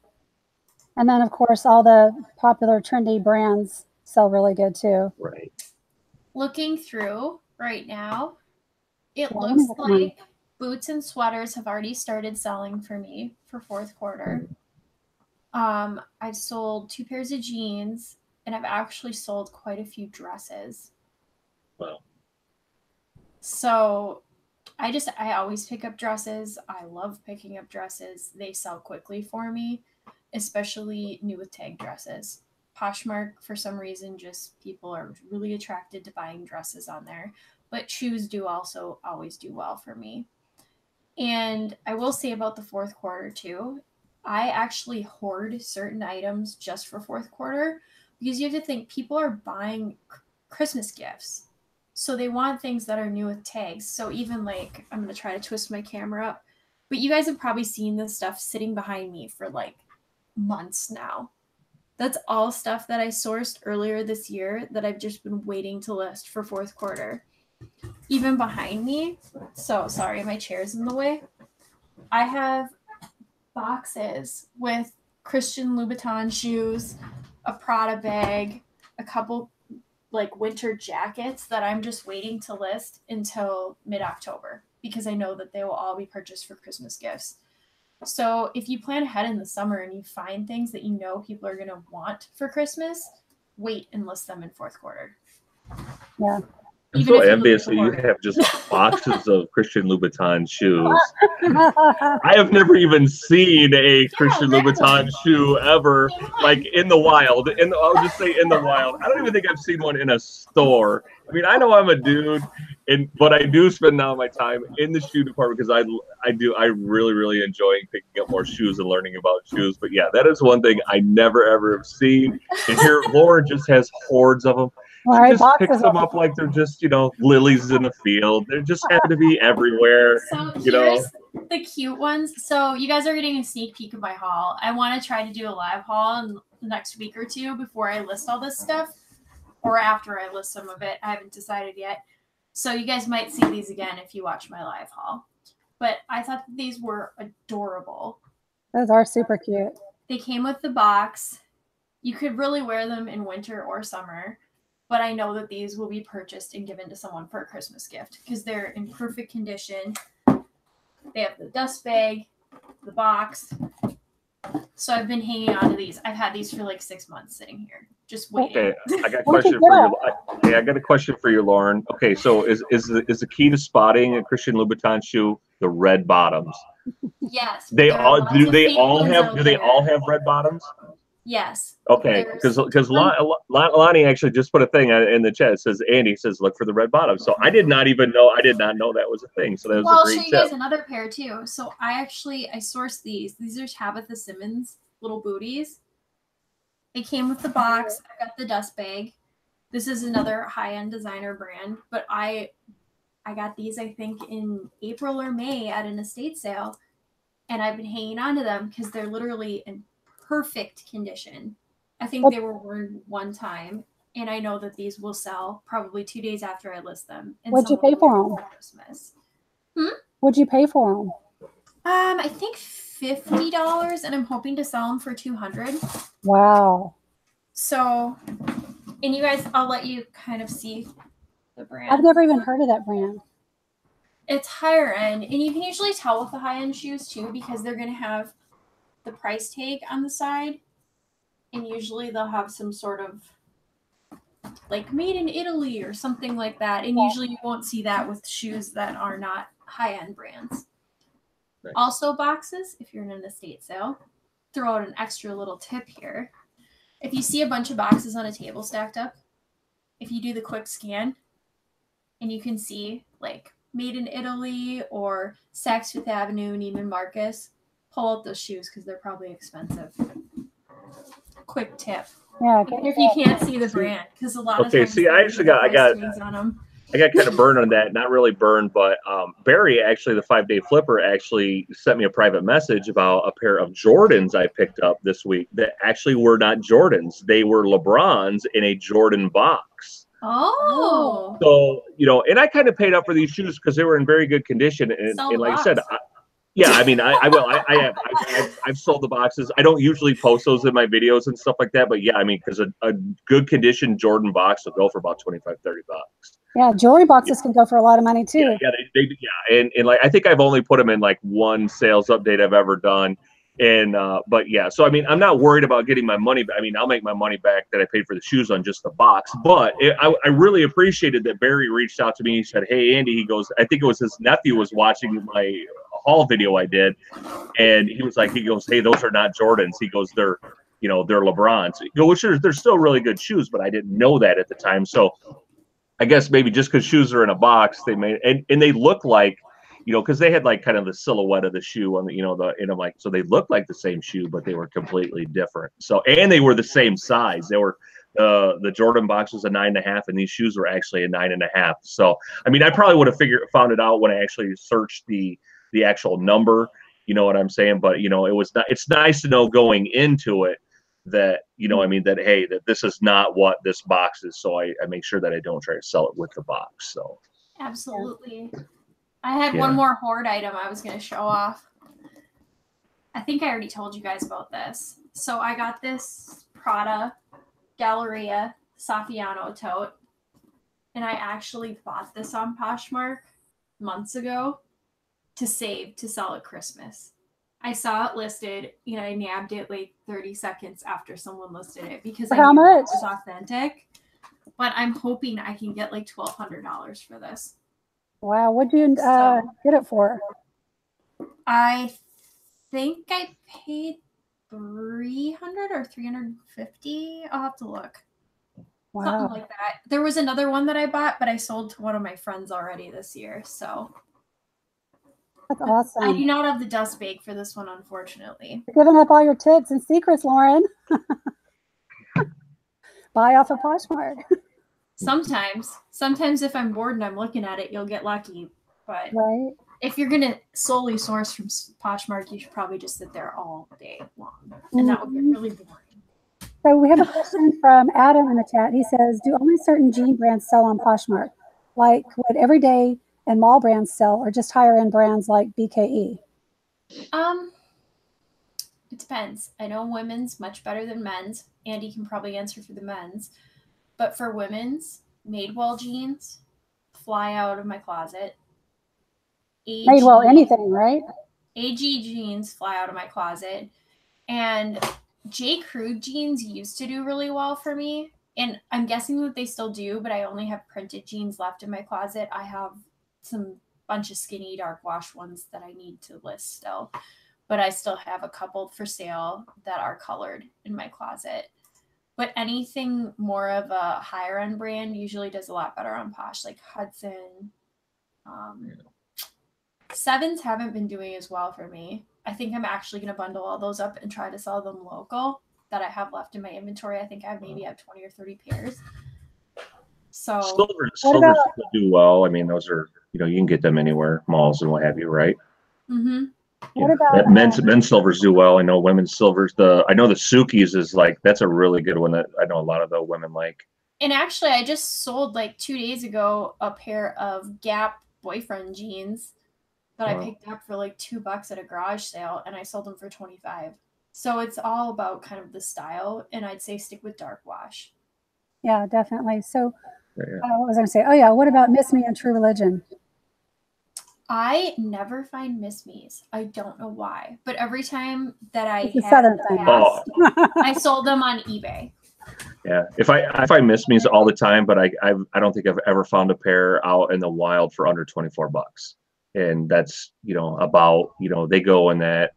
Speaker 2: And then, of course, all the popular trendy brands sell really good too.
Speaker 3: Right.
Speaker 1: Looking through right now, it looks like boots and sweaters have already started selling for me for fourth quarter. I've sold 2 pairs of jeans, and I've actually sold quite a few dresses.
Speaker 3: Wow.
Speaker 1: So I always pick up dresses. I love picking up dresses. They sell quickly for me, especially new with tag dresses. Poshmark, for some reason, just people are really attracted to buying dresses on there. But shoes do also always do well for me. And I will say about the fourth quarter too, I actually hoard certain items just for fourth quarter, because you have to think people are buying Christmas gifts. So they want things that are new with tags. So even like, I'm going to try to twist my camera up, but you guys have probably seen this stuff sitting behind me for like months now. That's all stuff that I sourced earlier this year that I've just been waiting to list for fourth quarter. Even behind me, so sorry, my chair's in the way. I have boxes with Christian Louboutin shoes, a Prada bag, a couple like winter jackets that I'm just waiting to list until mid-October because I know that they will all be purchased for Christmas gifts. So if you plan ahead in the summer and you find things that you know people are going to want for Christmas, wait and list them in fourth quarter.
Speaker 2: Yeah.
Speaker 3: I'm so envious that you have just boxes of Christian Louboutin shoes. I have never even seen a Christian Louboutin shoe ever, like in the wild. I'll just say in the wild. I don't even think I've seen one in a store. I mean, I know I'm a dude, but I do spend now my time in the shoe department because I really, really enjoy picking up more shoes and learning about shoes. But yeah, that is one thing I never ever have seen. And here, Lauren just has hordes of them. She just picks them up like they're just, lilies in the field. They just happen to be everywhere.
Speaker 1: So here's the cute ones. So you guys are getting a sneak peek of my haul. I want to try to do a live haul in the next week or two before I list all this stuff. Or after I list some of it. I haven't decided yet. So you guys might see these again if you watch my live haul. But I thought that these were adorable.
Speaker 2: Those are super cute.
Speaker 1: They came with the box. You could really wear them in winter or summer. But I know that these will be purchased and given to someone for a Christmas gift because they're in perfect condition. They have the dust bag, the box. So I've been hanging on to these. I've had these for like 6 months sitting here, just waiting.
Speaker 3: Okay, I got a question for you. Okay, I got a question for you, Lauren. Okay, so is the key to spotting a Christian Louboutin shoe the red bottoms?
Speaker 1: Yes.
Speaker 3: Do they all have red bottoms?
Speaker 1: Yes.
Speaker 3: Okay, because Lonnie actually just put a thing in the chat. It says, Andy says, look for the red bottom. So I did not know that was a thing. So that was a great tip.
Speaker 1: I'll show you guys another pair too. So I sourced these. These are Tabitha Simmons little booties. They came with the box. I got the dust bag. This is another high-end designer brand, but I got these, I think, in April or May at an estate sale, and I've been hanging on to them because they're literally in perfect condition. I think they were worn one time, and I know that these will sell probably 2 days after I list them.
Speaker 2: What'd you pay for them?
Speaker 1: Christmas.
Speaker 2: What'd you pay for them?
Speaker 1: I think $50, and I'm hoping to sell them for $200.
Speaker 2: Wow.
Speaker 1: So, and you guys, I'll let you kind of see the brand.
Speaker 2: I've never even heard of that brand.
Speaker 1: It's higher end, and you can usually tell with the high end shoes too because they're going to have the price tag on the side, and usually they'll have some sort of like made in Italy or something like that, and usually you won't see that with shoes that are not high-end brands. Right. Also boxes, if you're in an estate sale, throw out an extra little tip here. If you see a bunch of boxes on a table stacked up, if you do the quick scan and you can see like made in Italy or Saks Fifth Avenue, Neiman Marcus, pull out those shoes because they're probably expensive. Quick tip.
Speaker 2: Yeah.
Speaker 1: Even if you can't see the brand, because a lot of times
Speaker 3: I actually got kind of burned on that. Not really burned, but Barry, actually, the 5-day flipper, actually sent me a private message about a pair of Jordans I picked up this week that actually were not Jordans. They were LeBrons in a Jordan box.
Speaker 1: Oh.
Speaker 3: So, and I kind of paid up for these shoes because they were in very good condition. And like I said, yeah, I mean, I will. I've sold the boxes. I don't usually post those in my videos and stuff like that. But yeah, I mean, because a good condition Jordan box will go for about $25-30.
Speaker 2: Yeah, jewelry boxes can go for a lot of money too.
Speaker 3: Yeah, and like I think I've only put them in like one sales update I've ever done. And but yeah, so I mean, I'm not worried about getting my money back. I mean, I'll make my money back that I paid for the shoes on just the box. But I really appreciated that Barry reached out to me. He said, "Hey, Andy," he goes, I think it was his nephew was watching my haul video I did, and he goes, "Hey, those are not Jordans." He goes, "They're LeBrons." Which they're still really good shoes, but I didn't know that at the time. So I guess maybe just because shoes are in a box, they may and they look like, because they had like kind of the silhouette of the shoe on the, and I'm like, so they look like the same shoe, but they were completely different. So, and they were the same size. They were the Jordan box was a 9.5, and these shoes were actually a 9.5. So I mean, I probably would have found it out when I actually searched the actual number. You know what I'm saying? But you know, it's nice to know going into it that, you know, I mean, that hey, that this is not what this box is. So I make sure that I don't try to sell it with the box. So
Speaker 1: absolutely. I had one more hoard item I was going to show off. I think I already told you guys about this. So I got this Prada Galleria Saffiano tote, and I actually bought this on Poshmark months ago to sell at Christmas. I saw it listed, and I nabbed it like 30 seconds after someone listed it because I knew it was authentic. But I'm hoping I can get like $1,200 for this.
Speaker 2: Wow, what did you get it for?
Speaker 1: I think I paid $300 or $350. I'll have to look. Wow. Something like that. There was another one that I bought, but I sold to one of my friends already this year. So
Speaker 2: that's awesome.
Speaker 1: I do not have the dust bag for this one, unfortunately.
Speaker 2: You're giving up all your tips and secrets, Lauren. Buy off of Poshmark.
Speaker 1: Sometimes if I'm bored and I'm looking at it, you'll get lucky. But
Speaker 2: right.
Speaker 1: If you're gonna solely source from Poshmark, you should probably just sit there all day long, and that would get really boring.
Speaker 2: So we have a question from Adam in the chat. He says, "Do only certain jean brands sell on Poshmark? Like would everyday and mall brands sell, or just higher end brands like BKE?"
Speaker 1: It depends. I know women's much better than men's. Andy can probably answer for the men's. But for women's, Madewell jeans fly out of my closet.
Speaker 2: Madewell anything, right?
Speaker 1: AG jeans fly out of my closet. And J. Crew jeans used to do really well for me. And I'm guessing that they still do, but I only have printed jeans left in my closet. I have some bunch of skinny dark wash ones that I need to list still. But I still have a couple for sale that are colored in my closet. But anything more of a higher end brand usually does a lot better on Posh, like Hudson. Sevens haven't been doing as well for me. I think I'm actually going to bundle all those up and try to sell them local that I have left in my inventory. I think I maybe have 20 or 30 pairs. So
Speaker 3: silvers do well. I mean, those are, you know, you can get them anywhere, malls and what have you, right?
Speaker 1: Mm-hmm.
Speaker 2: What about
Speaker 3: men's silvers do well. I know women's silvers. I know the Suki's is like, that's a really good one that I know a lot of the women like.
Speaker 1: And actually, I just sold like 2 days ago a pair of Gap boyfriend jeans that I picked up for like $2 at a garage sale, and I sold them for $25. So it's all about kind of the style, and I'd say stick with dark wash.
Speaker 2: Yeah, definitely. So what was I going to say? Oh yeah, what about Miss Me and True Religion?
Speaker 1: I never find Miss Me's. I don't know why, but every time that I I sold them on eBay.
Speaker 3: Yeah, if I find Miss Me's all the time, but I don't think I've ever found a pair out in the wild for under $24. And that's, you know, about, you know, they go in that,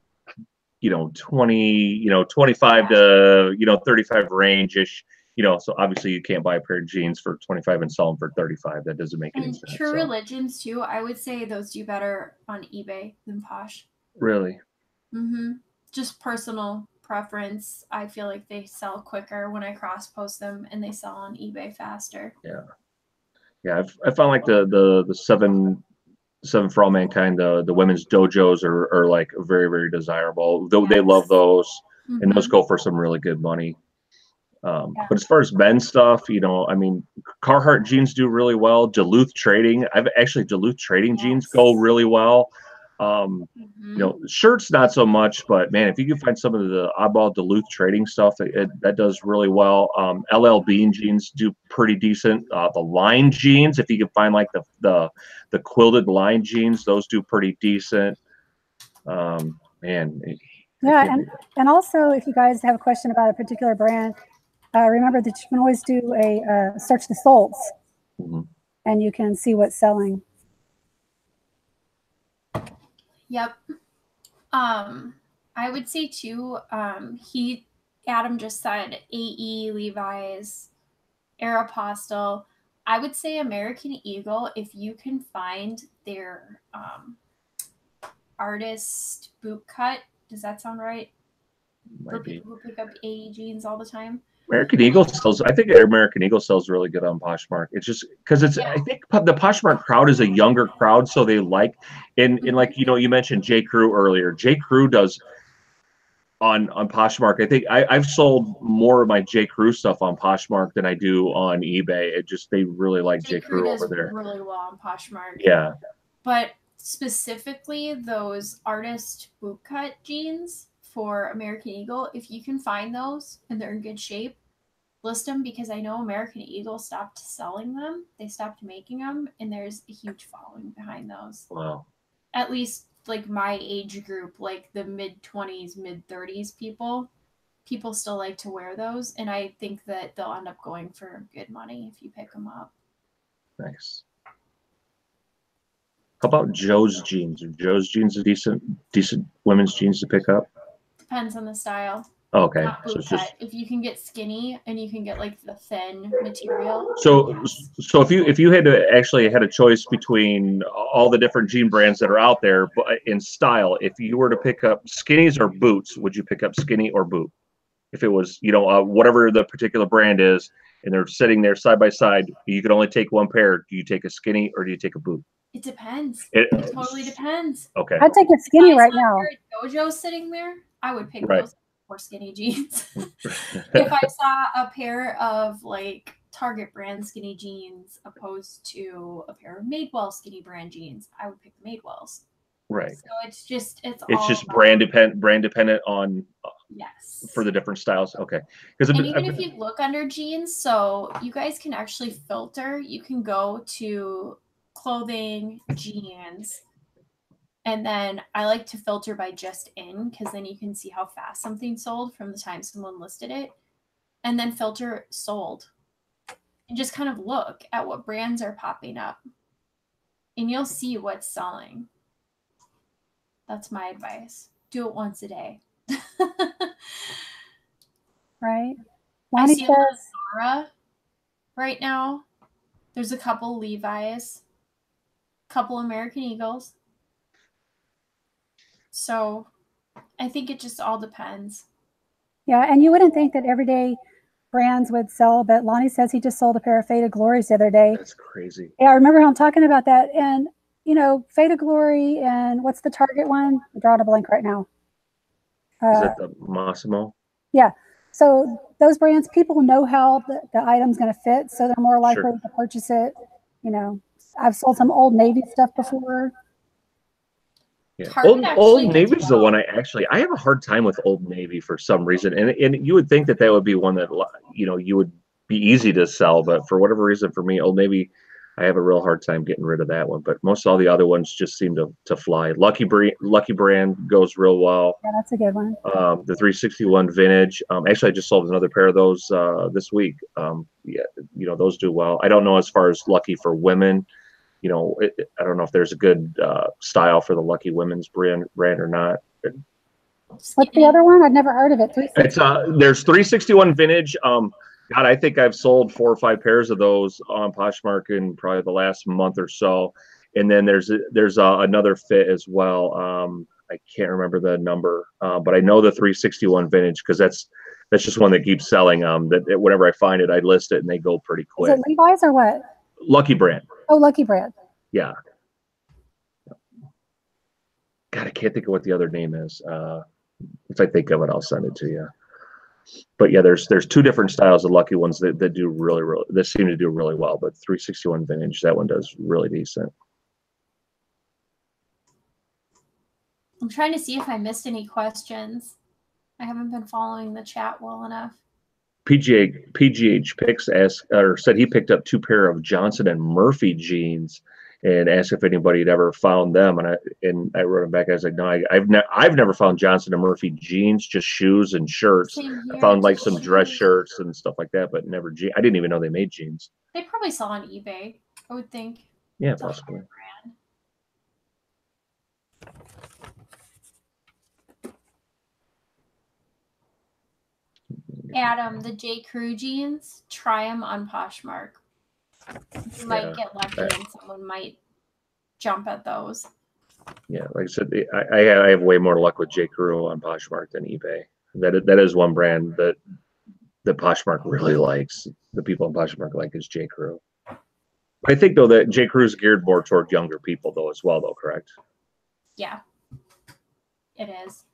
Speaker 3: you know, 25 to, 35 range-ish, you know, so obviously you can't buy a pair of jeans for 25 and sell them for 35. That doesn't make any sense.
Speaker 1: True Religions too, I would say those do better on eBay than Posh.
Speaker 3: Really?
Speaker 1: Mm-hmm. Just personal preference. I feel like they sell quicker when I cross post them, and they sell on eBay faster.
Speaker 3: Yeah, I found like the seven for All Mankind, the women's dojos are like very, very desirable. Though they love those, and those go for some really good money. But as far as men's stuff, you know, I mean, Carhartt jeans do really well. Duluth Trading jeans go really well. You know, shirts not so much, but man, if you can find some of the oddball Duluth Trading stuff, that does really well. LL Bean jeans do pretty decent. The line jeans, if you can find like the quilted line jeans, those do pretty decent. Man.
Speaker 2: Yeah, and also if you guys have a question about a particular brand, remember that you can always do a search the solds, and you can see what's selling.
Speaker 1: Yep. I would say too, Adam just said AE, Levi's, Aeropostale. I would say American Eagle, if you can find their artist boot cut. Does that sound right? For people who pick up AE jeans all the time.
Speaker 3: American Eagle sells. I think American Eagle sells really good on Poshmark. It's just because it's. Yeah. I think the Poshmark crowd is a younger crowd, so they like. And like you mentioned J. Crew earlier. J. Crew does on Poshmark. I think I've sold more of my J. Crew stuff on Poshmark than I do on eBay. It just they really like J. Crew over there.
Speaker 1: Really well on Poshmark.
Speaker 3: Yeah.
Speaker 1: But specifically those artist bootcut jeans for American Eagle, if you can find those and they're in good shape, list them, because I know American Eagle stopped selling them. They stopped making them, and there's a huge following behind those.
Speaker 3: Wow.
Speaker 1: At least like my age group, like the mid-20s, mid-30s people still like to wear those, and I think that they'll end up going for good money if you pick them up.
Speaker 3: Nice. How about Joe's jeans? Are Joe's jeans a decent women's jeans to pick up?
Speaker 1: Depends on the style.
Speaker 3: Oh, okay.
Speaker 1: So it's just, if you can get skinny and you can get like the thin material.
Speaker 3: So if you had a choice between all the different jean brands that are out there, but in style, if you were to pick up skinnies or boots, would you pick up skinny or boot? If it was, whatever the particular brand is, and they're sitting there side by side, you could only take one pair. Do you take a skinny or do you take a boot?
Speaker 1: It depends. It totally depends.
Speaker 3: Okay.
Speaker 2: I'd take it skinny right now.
Speaker 1: Dojo's sitting there, I would pick those for skinny jeans. If I saw a pair of like Target brand skinny jeans opposed to a pair of Madewell skinny brand jeans, I would pick the Madewells.
Speaker 3: Right.
Speaker 1: So it's just
Speaker 3: brand dependent on for the different styles. Okay. Because
Speaker 1: even if you look under jeans, so you guys can actually filter. You can go to clothing, jeans, and then I like to filter by just in, because then you can see how fast something sold from the time someone listed it, and then filter sold and just kind of look at what brands are popping up, and you'll see what's selling. That's my advice. Do it once a day.
Speaker 2: Right.
Speaker 1: I see a lot of Zara right now. There's a couple Levi's, couple American Eagles. So I think it just all depends.
Speaker 2: Yeah, and you wouldn't think that everyday brands would sell, but Lonnie says he just sold a pair of Faded Glories the other day.
Speaker 3: That's crazy.
Speaker 2: Yeah, I remember him talking about that. And, Faded Glory and what's the Target one? I'm drawing a blank right now.
Speaker 3: Is it the Massimo?
Speaker 2: Yeah. So those brands, people know how the item's going to fit, so they're more likely to purchase it. I've sold some Old Navy stuff before.
Speaker 3: Yeah. Old Navy's the one I have a hard time with Old Navy for some reason, and you would think that would be one that you would be easy to sell, but for whatever reason, for me, Old Navy, I have a real hard time getting rid of that one. But most all the other ones just seem to fly. Lucky Brand goes real well.
Speaker 2: Yeah, that's a good one.
Speaker 3: The 361 Vintage. Actually, I just sold another pair of those this week. Those do well. I don't know as far as Lucky for women. I don't know if there's a good style for the Lucky women's brand or not.
Speaker 2: What's the other one? I've never heard of it.
Speaker 3: It's there's 361 Vintage. God, I think I've sold 4 or 5 pairs of those on Poshmark in probably the last month or so. And then there's another fit as well. I can't remember the number, but I know the 361 Vintage because that's just one that keeps selling. That whenever I find it, I list it and they go pretty quick.
Speaker 2: Is it Levi's or what?
Speaker 3: Lucky Brand.
Speaker 2: Oh, Lucky Brand.
Speaker 3: Yeah. God, I can't think of what the other name is. If I think of it, I'll send it to you. But yeah, there's 2 different styles of Lucky ones that do really that seem to do really well. But 361 Vintage, that one does really decent.
Speaker 1: I'm trying to see if I missed any questions. I haven't been following the chat well enough.
Speaker 3: PGH Picks said he picked up 2 pair of Johnson and Murphy jeans and asked if anybody had ever found them. And I wrote him back. I was like, no, I've never found Johnson and Murphy jeans, just shoes and shirts. I found like some dress shirts and stuff like that, but never jeans. I didn't even know they made jeans.
Speaker 1: They probably sell on eBay, I would think.
Speaker 3: Yeah, possibly.
Speaker 1: Adam, the J. Crew jeans, try them on Poshmark. You might get lucky and someone might jump at those.
Speaker 3: Yeah, like I said, I have way more luck with J. Crew on Poshmark than eBay. That is one brand that Poshmark really likes. The people in Poshmark like is J. Crew. I think though that J. Crew is geared more toward younger people though as well though, correct?
Speaker 1: Yeah, it is.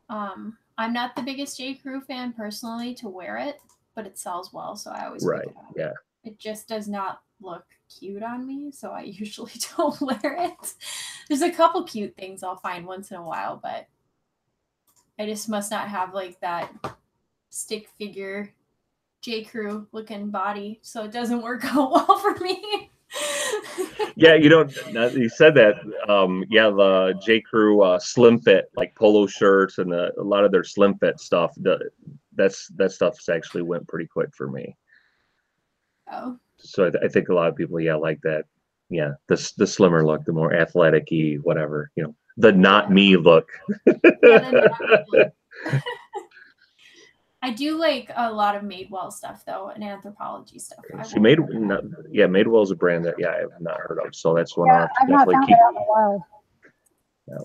Speaker 1: I'm not the biggest J. Crew fan personally to wear it, but it sells well, so I always pick it up.
Speaker 3: Yeah.
Speaker 1: It just does not look cute on me, so I usually don't wear it. There's a couple cute things I'll find once in a while, but I just must not have like that stick figure J. Crew looking body, so it doesn't work out well for me.
Speaker 3: Yeah, you said that. Yeah, the J. Crew slim fit, like polo shirts and a lot of their slim fit stuff. That stuff's actually went pretty quick for me.
Speaker 1: Oh.
Speaker 3: So I think a lot of people, like that. Yeah, the slimmer look, the more athletic-y, whatever, the not me look.
Speaker 1: Yeah, the not me look. I do like a lot of Madewell stuff though, and Anthropologie stuff.
Speaker 3: Madewell is a brand that I have not heard of, so that's one
Speaker 2: I've not found it out in a while.
Speaker 3: Yeah,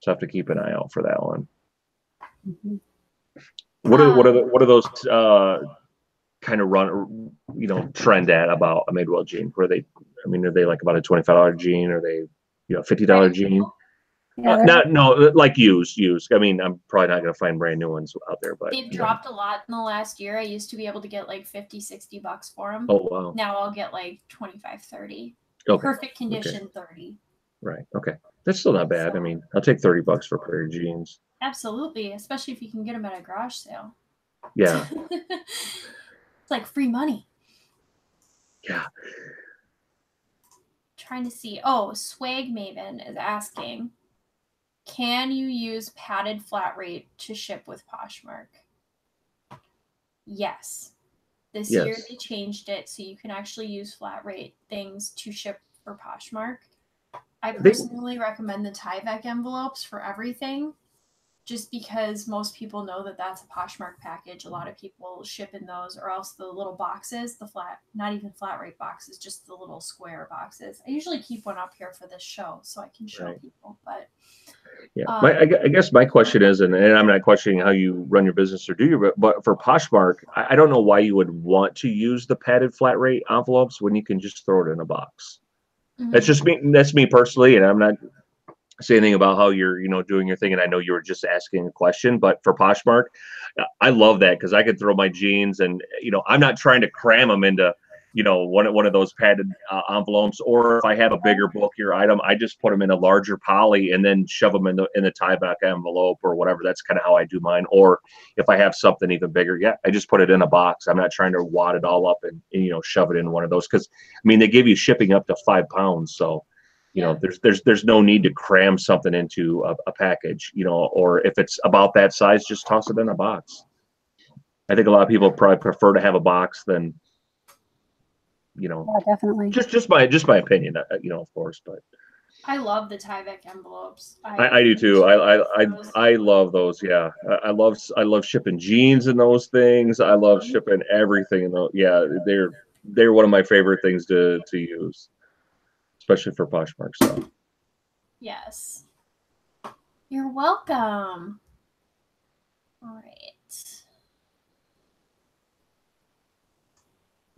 Speaker 3: so I have to keep an eye out for that one.
Speaker 2: Mm-hmm.
Speaker 3: What are those kind of trend at about a Madewell jean? Are they like about a $25 jean? Are they $50 jean?
Speaker 2: Yeah,
Speaker 3: like used. I mean, I'm probably not going to find brand new ones out there, but
Speaker 1: they've dropped a lot in the last year. I used to be able to get like $50-$60 for them.
Speaker 3: Oh wow!
Speaker 1: Now I'll get like $25-$30.
Speaker 3: Okay.
Speaker 1: Perfect condition, 30.
Speaker 3: Right. Okay. That's still not bad. I mean, I'll take $30 for a pair of jeans.
Speaker 1: Absolutely, especially if you can get them at a garage sale.
Speaker 3: Yeah.
Speaker 1: It's like free money.
Speaker 3: Yeah.
Speaker 1: Trying to see. Oh, Swag Maven is asking, can you use padded flat rate to ship with Poshmark? Yes. This year they changed it so you can actually use flat rate things to ship for Poshmark. I personally recommend the Tyvek envelopes for everything, just because most people know that that's a Poshmark package. A lot of people ship in those, or else the little boxes, not even flat rate boxes, just the little square boxes. I usually keep one up here for this show so I can show people, but
Speaker 3: yeah. I guess my question is, and I'm not questioning how you run your business or do your, but for Poshmark, I don't know why you would want to use the padded flat rate envelopes when you can just throw it in a box. Mm-hmm. That's just me. That's me personally, and I'm not saying anything about how you're, doing your thing. And I know you were just asking a question, but for Poshmark, I love that because I could throw my jeans, and I'm not trying to cram them into one of those padded envelopes, or if I have a bigger, bulkier item, I just put them in a larger poly and then shove them in the Tyvek envelope or whatever. That's kind of how I do mine. Or if I have something even bigger, I just put it in a box. I'm not trying to wad it all up and shove it in one of those, because they give you shipping up to 5 pounds. So there's no need to cram something into a package, or if it's about that size, just toss it in a box. I think a lot of people probably prefer to have a box than
Speaker 2: yeah, definitely.
Speaker 3: Just my opinion, of course, but
Speaker 1: I love the Tyvek envelopes.
Speaker 3: I do too. I love those. Yeah, I love shipping jeans in those things. I love shipping everything in those. Yeah, they're one of my favorite things to use, especially for Poshmark stuff.
Speaker 1: Yes, you're welcome. All right.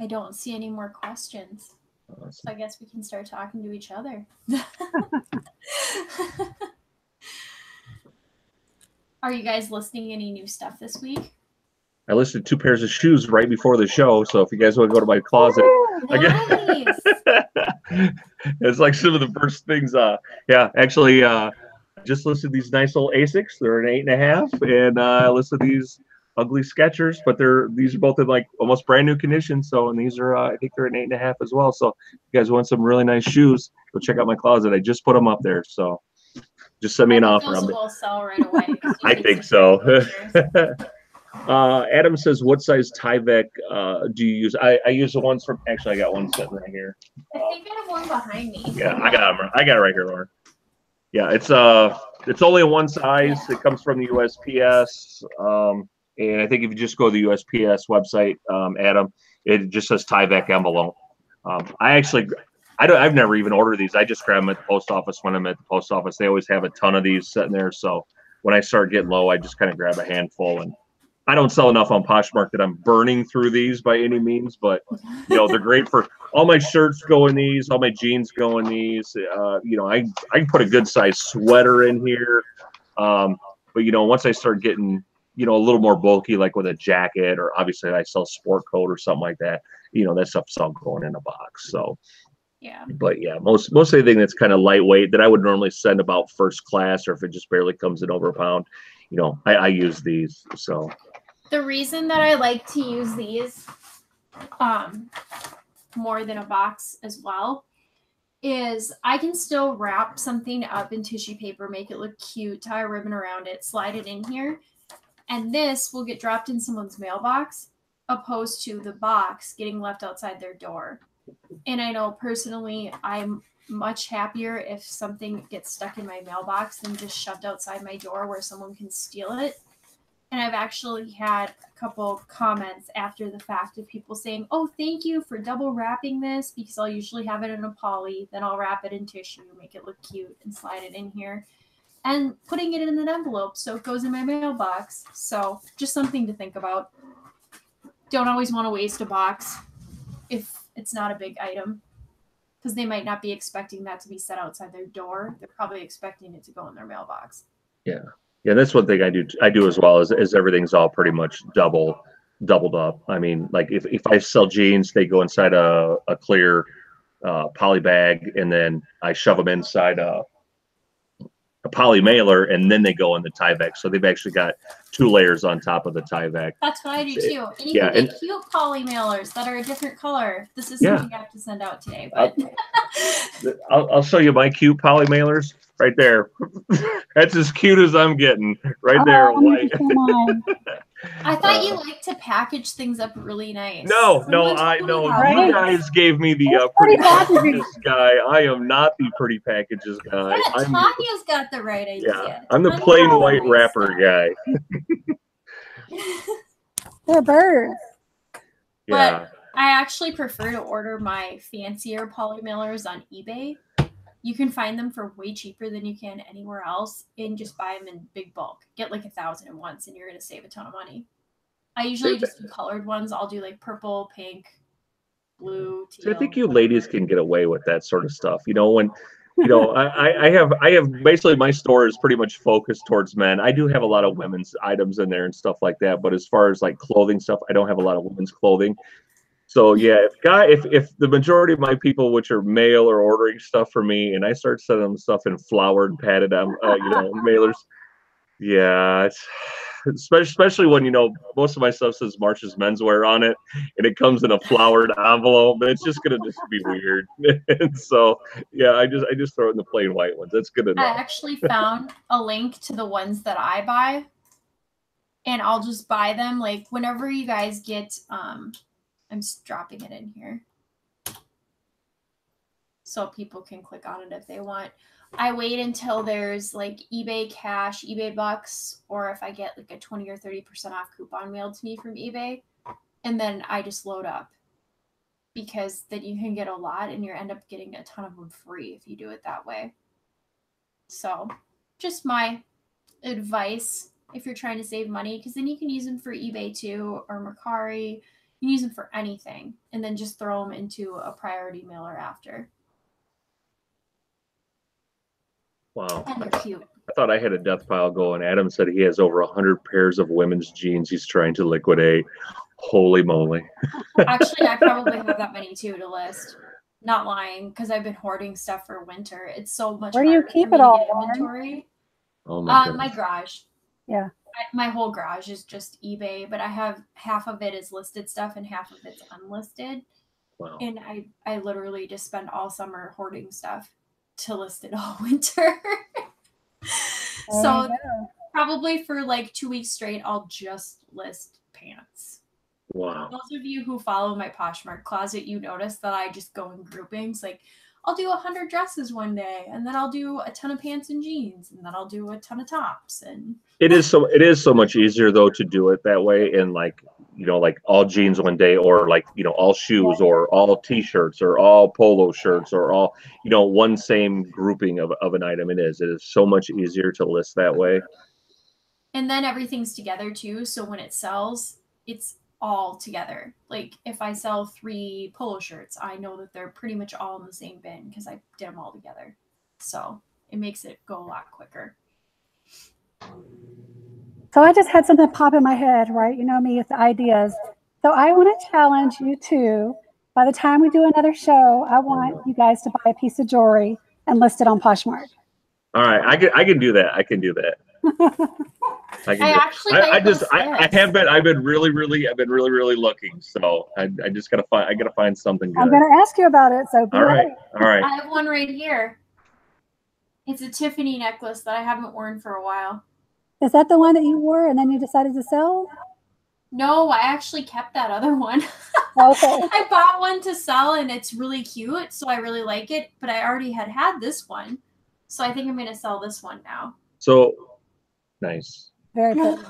Speaker 1: I don't see any more questions. Awesome. So I guess we can start talking to each other. Are you guys listing any new stuff this week?
Speaker 3: I listed 2 pairs of shoes right before the show, so if you guys want to go to my closet, nice. It's like some of the first things. Actually, I just listed these nice little Asics. They're an 8.5, and I listed these ugly Skechers, but these are both in like almost brand new condition. So, and these are I think they're an 8.5 as well. So, if you guys want some really nice shoes, go check out my closet. I just put them up there. So, just send me an offer.
Speaker 1: Those will sell right away.
Speaker 3: I think so. Adam says, "What size Tyvek do you use?" I use the ones from. Actually, I got one sitting right here.
Speaker 1: I think I have one behind me.
Speaker 3: Yeah, I got them. I got it right here, Lauren. Yeah, it's only a one size. It comes from the USPS. And I think if you just go to the USPS website, Adam, it just says Tyvek envelope. I've never even ordered these. I just grab them at the post office when I'm at the post office. They always have a ton of these sitting there. So when I start getting low, I just kind of grab a handful. And I don't sell enough on Poshmark that I'm burning through these by any means, but you know, they're great for all my shirts go in these, all my jeans go in these. You know, I can put a good size sweater in here. But you know, once I start getting, you know, a little more bulky, like with a jacket, or obviously I sell sport coat or something like that, you know, that stuff's all going in a box. So
Speaker 1: yeah.
Speaker 3: But yeah, most anything that's kind of lightweight that I would normally send about first class, or if it just barely comes in over a pound, you know, I use these. So
Speaker 1: the reason that I like to use these more than a box as well is I can still wrap something up in tissue paper, make it look cute, tie a ribbon around it, slide it in here, and this will get dropped in someone's mailbox opposed to the box getting left outside their door. And I know personally I'm much happier if something gets stuck in my mailbox than just shoved outside my door where someone can steal it. And I've actually had a couple comments after the fact of people saying, oh, thank you for double wrapping this, because I'll usually have it in a poly, then I'll wrap it in tissue, make it look cute, and slide it in here, and putting it in an envelope so it goes in my mailbox. So just something to think about. Don't always want to waste a box if it's not a big item, because they might not be expecting that to be set outside their door. They're probably expecting it to go in their mailbox.
Speaker 3: yeah. Yeah, that's one thing I do as well, is everything's all pretty much doubled up. I mean, like if I sell jeans, they go inside a clear poly bag, and then I shove them inside a poly mailer, and then they go in the tie bag. So they've actually got 2 layers on top of the tie bag.
Speaker 1: That's what I do too. And you can get cute poly mailers that are a different color. This is something I have to send out today, but
Speaker 3: I'll show you my cute poly mailers right there. That's as cute as I'm getting right there. White.
Speaker 1: I thought you liked to package things up really nice.
Speaker 3: No, I know. You guys gave me the pretty packages guy. I am not the pretty packages guy.
Speaker 1: Yeah, Tanya's got the right idea.
Speaker 3: Yeah, I'm the plain white wrapper guy.
Speaker 2: They're birds.
Speaker 3: Yeah.
Speaker 1: But I actually prefer to order my fancier poly mailers on eBay. You can find them for way cheaper than you can anywhere else, and just buy them in big bulk. Get like 1,000 at once, and you're going to save a ton of money. I usually just do colored ones. I'll do like purple, pink, blue, teal.
Speaker 3: So I think you ladies can get away with that sort of stuff. You know, when, you know, I have basically my store is pretty much focused towards men. I do have a lot of women's items in there and stuff like that. But as far as like clothing stuff, I don't have a lot of women's clothing. So yeah, if the majority of my people, which are male, are ordering stuff for me, and I start sending them stuff in flowered, padded, you know, mailers, yeah, it's, especially when, you know, most of my stuff says Marsh's Menswear on it, and it comes in a flowered envelope, it's just gonna be weird. And so yeah, I just throw it in the plain white ones. That's good enough.
Speaker 1: I actually found a link to the ones that I buy, and I'll just buy them like whenever you guys get I'm just dropping it in here so people can click on it if they want. I wait until there's like eBay cash, eBay bucks, or if I get like a 20 or 30% off coupon mailed to me from eBay, and then I just load up, because then you can get a lot and you end up getting a ton of them free if you do it that way. So just my advice if you're trying to save money, because then you can use them for eBay too, or Mercari. You can use them for anything, and then just throw them into a priority mailer after.
Speaker 3: Wow.
Speaker 1: And they're cute.
Speaker 3: I thought I had a death pile going. Adam said he has over 100 pairs of women's jeans he's trying to liquidate. Holy moly.
Speaker 1: Actually, I probably have that many too to list. Not lying, because I've been hoarding stuff for winter. It's so much
Speaker 2: Where do you
Speaker 1: harder
Speaker 2: keep
Speaker 1: for me
Speaker 2: it all,
Speaker 1: to get
Speaker 2: Lauren?
Speaker 1: inventory.
Speaker 3: Oh my goodness.
Speaker 1: My garage.
Speaker 2: Yeah.
Speaker 1: My whole garage is just eBay, but I have half of it is listed stuff and half of it's unlisted.
Speaker 3: Wow.
Speaker 1: And I literally just spend all summer hoarding stuff to list it all winter. So probably for like 2 weeks straight, I'll just list pants.
Speaker 3: Wow.
Speaker 1: Those of you who follow my Poshmark Closet, you notice that I just go in groupings. Like I'll do 100 dresses one day, and then I'll do a ton of pants and jeans, and then I'll do a ton of tops. And
Speaker 3: it is so much easier though to do it that way, and like, you know, like all jeans one day, or like, you know, all shoes, or all t-shirts, or all polo shirts, or all, you know, one same grouping of an item. It is so much easier to list that way.
Speaker 1: And then everything's together too. So when it sells, it's all together. Like if I sell 3 polo shirts, I know that they're pretty much all in the same bin because I did them all together. So it makes it go a lot quicker.
Speaker 2: So I just had something pop in my head, right? You know me with the ideas. So I want to challenge you two. By the time we do another show, I want you guys to buy a piece of jewelry and list it on Poshmark.
Speaker 3: All right, I can do that. I can do that. I have been really looking. So I just gotta find something good.
Speaker 2: I'm gonna ask you about it. So
Speaker 3: all right.
Speaker 1: I have one right here. It's a Tiffany necklace that I haven't worn for a while.
Speaker 2: Is that the one that you wore and then you decided to sell?
Speaker 1: No, I actually kept that other one.
Speaker 2: Okay.
Speaker 1: I bought one to sell and it's really cute, so I really like it, but I already had this one. So I think I'm going to sell this one now.
Speaker 3: So nice.
Speaker 2: Very good.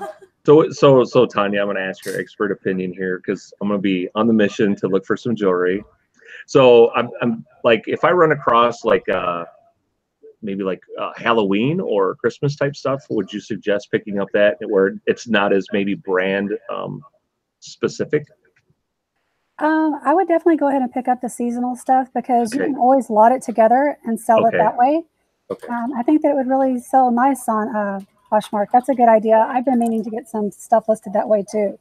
Speaker 3: So Tanya, I'm going to ask your expert opinion here because I'm going to be on the mission to look for some jewelry. So I'm like, if I run across like maybe like Halloween or Christmas type stuff, would you suggest picking up that where it's not as maybe brand specific?
Speaker 2: I would definitely go ahead and pick up the seasonal stuff because you can always lot it together and sell it that way.
Speaker 3: Okay.
Speaker 2: I think that it would really sell nice on Poshmark. That's a good idea. I've been meaning to get some stuff listed that way too.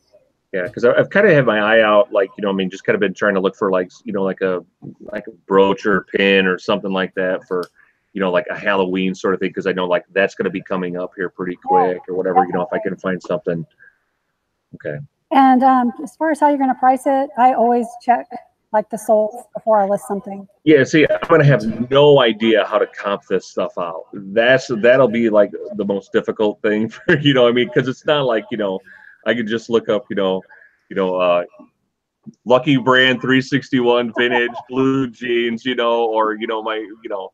Speaker 3: Yeah, because I've kind of had my eye out, like, you know, I mean, just kind of been trying to look for like, you know, like a brooch or a pin or something like that for, you know, like a Halloween sort of thing, because I know like that's going to be coming up here pretty quick or whatever, you know, if I can find something. Okay.
Speaker 2: And as far as how you're going to price it, I always check like the sold before I list something.
Speaker 3: Yeah, see, I'm going to have no idea how to comp this stuff out. That'll be like the most difficult thing for, you know, I mean, because it's not like, you know, I could just look up, Lucky Brand 361 vintage blue jeans, you know, or, you know, my, you know,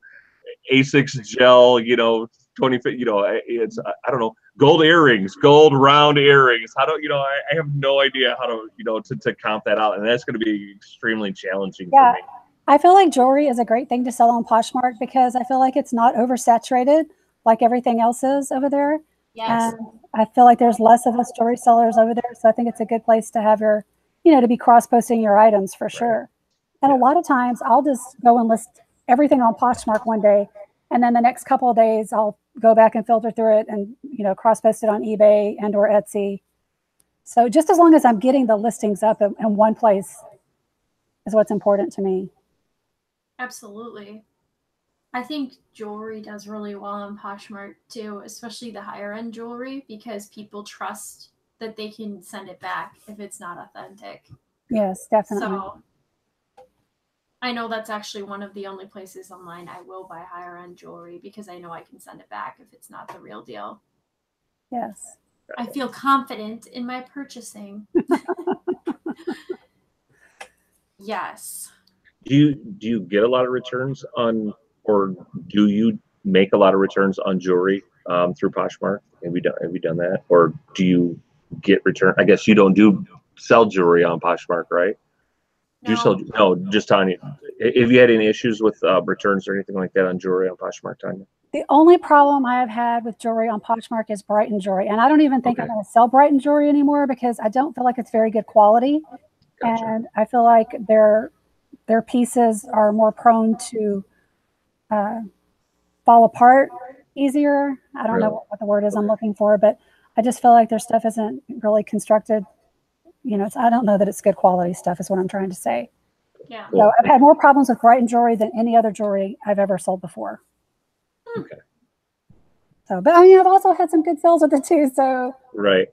Speaker 3: A6 gel, you know, 20, you know, it's, I don't know, gold earrings, gold round earrings. How do, you know, I have no idea how to, you know, to comp that out. And that's going to be extremely challenging for me.
Speaker 2: I feel like jewelry is a great thing to sell on Poshmark because I feel like it's not oversaturated like everything else is over there.
Speaker 1: Yes.
Speaker 2: And I feel like there's less of us jewelry sellers over there. So I think it's a good place to have your, you know, to be cross-posting your items for sure. And a lot of times I'll just go and list everything on Poshmark one day. And then the next couple of days, I'll go back and filter through it and, you know, cross-post it on eBay and or Etsy. So just as long as I'm getting the listings up in one place is what's important to me.
Speaker 1: Absolutely. I think jewelry does really well on Poshmark too, especially the higher end jewelry, because people trust that they can send it back if it's not authentic.
Speaker 2: Yes, definitely.
Speaker 1: So I know that's actually one of the only places online I will buy higher end jewelry because I know I can send it back if it's not the real deal.
Speaker 2: Yes.
Speaker 1: I feel confident in my purchasing. Yes.
Speaker 3: Do you get a lot of returns on, or do you make a lot of returns on jewelry through Poshmark? Have you done that, or do you get return? I guess you don't sell jewelry on Poshmark, right? Do you sell? No, just Tanya. Have you had any issues with returns or anything like that on jewelry on Poshmark, Tanya?
Speaker 2: The only problem I have had with jewelry on Poshmark is Brighton jewelry. And I don't even think I'm going to sell Brighton jewelry anymore because I don't feel like it's very good quality. Gotcha. And I feel like their pieces are more prone to fall apart easier. I don't know what the word is I'm looking for, but I just feel like their stuff isn't really constructed. You know, I don't know that it's good quality stuff is what I'm trying to say.
Speaker 1: Yeah.
Speaker 2: So I've had more problems with Brighton jewelry than any other jewelry I've ever sold before.
Speaker 3: Okay.
Speaker 2: So, but I mean, I've also had some good sales with it too. So
Speaker 3: right.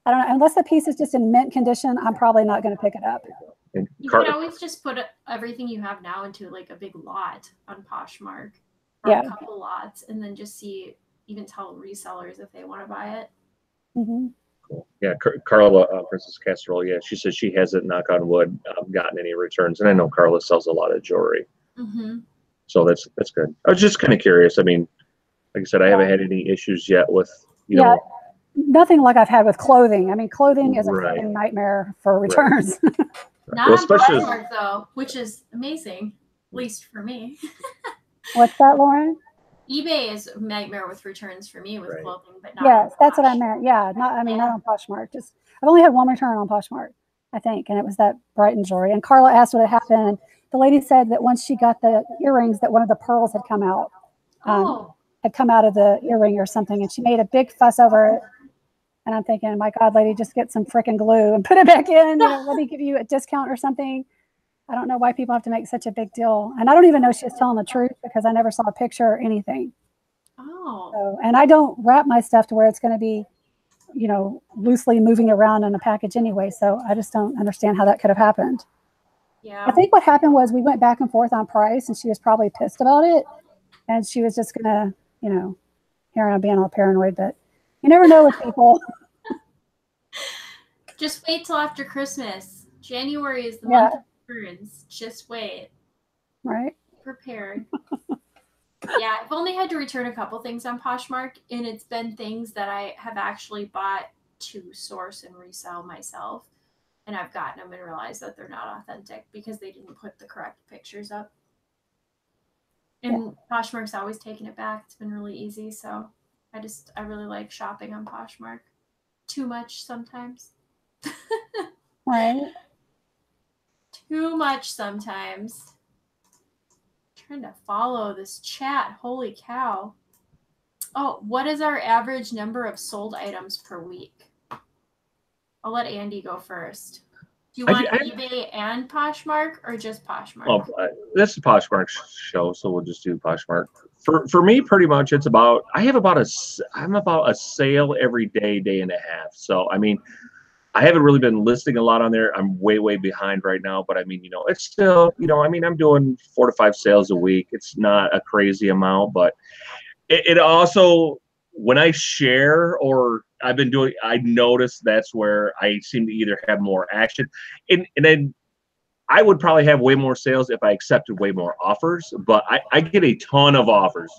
Speaker 2: I don't know. Unless the piece is just in mint condition, I'm probably not going to pick it up.
Speaker 1: You can always just put everything you have now into like a big lot on Poshmark, or a couple lots, and then just even tell resellers if they want to buy it.
Speaker 2: Mm-hmm.
Speaker 3: Cool. Yeah, Carla, Princess Casserole. Yeah, she says she hasn't, knock on wood, gotten any returns, and I know Carla sells a lot of jewelry.
Speaker 1: Mm-hmm.
Speaker 3: So that's good. I was just kind of curious. I mean, like I said, I haven't had any issues yet with, you know.
Speaker 2: Nothing like I've had with clothing. I mean, clothing is a fucking nightmare for returns.
Speaker 1: Not on Poshmark though, which is amazing, at least for me.
Speaker 2: What's that, Lauren?
Speaker 1: eBay is a nightmare with returns for me with clothing, but not.
Speaker 2: Yes, that's what I meant. Yeah, not on Poshmark. Just I've only had one return on Poshmark, I think, and it was that Brighton jewelry. And Carla asked what had happened. The lady said that once she got the earrings, that one of the pearls had come out. Had come out of the earring or something, and she made a big fuss over it. And I'm thinking, my God, lady, just get some freaking glue and put it back in. Let me give you a discount or something. I don't know why people have to make such a big deal. And I don't even know if she was telling the truth because I never saw a picture or anything. So, and I don't wrap my stuff to where it's going to be, loosely moving around in a package anyway. So I just don't understand how that could have happened.
Speaker 1: Yeah.
Speaker 2: I think what happened was we went back and forth on price, and she was probably pissed about it. And she was just going to, here I'm being all paranoid, but you never know with people.
Speaker 1: Just wait till after Christmas. January is the month of returns. Just wait.
Speaker 2: Right.
Speaker 1: Prepared. Yeah, I've only had to return a couple things on Poshmark, and it's been things that I have actually bought to source and resell myself. And I've gotten them and realized that they're not authentic because they didn't put the correct pictures up. And Poshmark's always taken it back. It's been really easy. So I really like shopping on Poshmark. Too much sometimes.
Speaker 2: Right.
Speaker 1: Too much sometimes. Trying to follow this chat. Holy cow. Oh, what is our average number of sold items per week? I'll let Andy go first. Do you want eBay and Poshmark or just Poshmark?
Speaker 3: Oh, this is a Poshmark show, so we'll just do Poshmark. For me, pretty much, I'm about a sale every day and a half. So I mean, I haven't really been listing a lot on there. I'm way behind right now, but I mean, it's still, I'm doing 4 to 5 sales a week. It's not a crazy amount, but it also, when I share or I notice that's where I seem to either have more action. And then I would probably have way more sales if I accepted way more offers, but I get a ton of offers.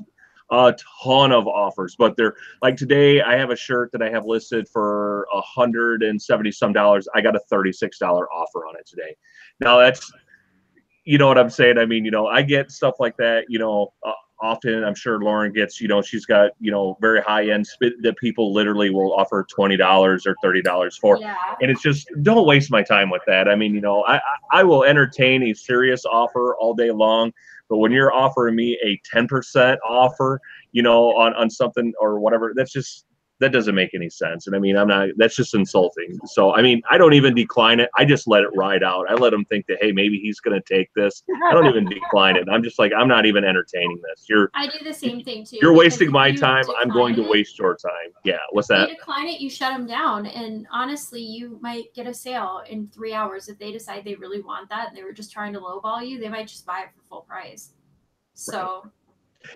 Speaker 3: But they're like, today I have a shirt that I have listed for $170 some. I got a $36 offer on it today. Now that's, you know what I'm saying? I mean, I get stuff like that, often. I'm sure Lauren gets, she's got, very high end that people literally will offer $20 or $30 for.
Speaker 1: Yeah.
Speaker 3: And it's just, don't waste my time with that. I mean, I will entertain a serious offer all day long. But when you're offering me a 10% offer, on something or whatever, that doesn't make any sense. And I mean, that's just insulting. So, I mean, I don't even decline it. I just let it ride out. I let them think that, hey, maybe he's going to take this. I don't even decline it. I'm just like, I'm not even entertaining this.
Speaker 1: I do the same thing too.
Speaker 3: You're wasting my time. I'm going to waste your time. Yeah. What's that?
Speaker 1: If you decline it, you shut them down. And honestly, you might get a sale in 3 hours. If they decide they really want that and they were just trying to lowball you, they might just buy it for full price. So.
Speaker 3: Right.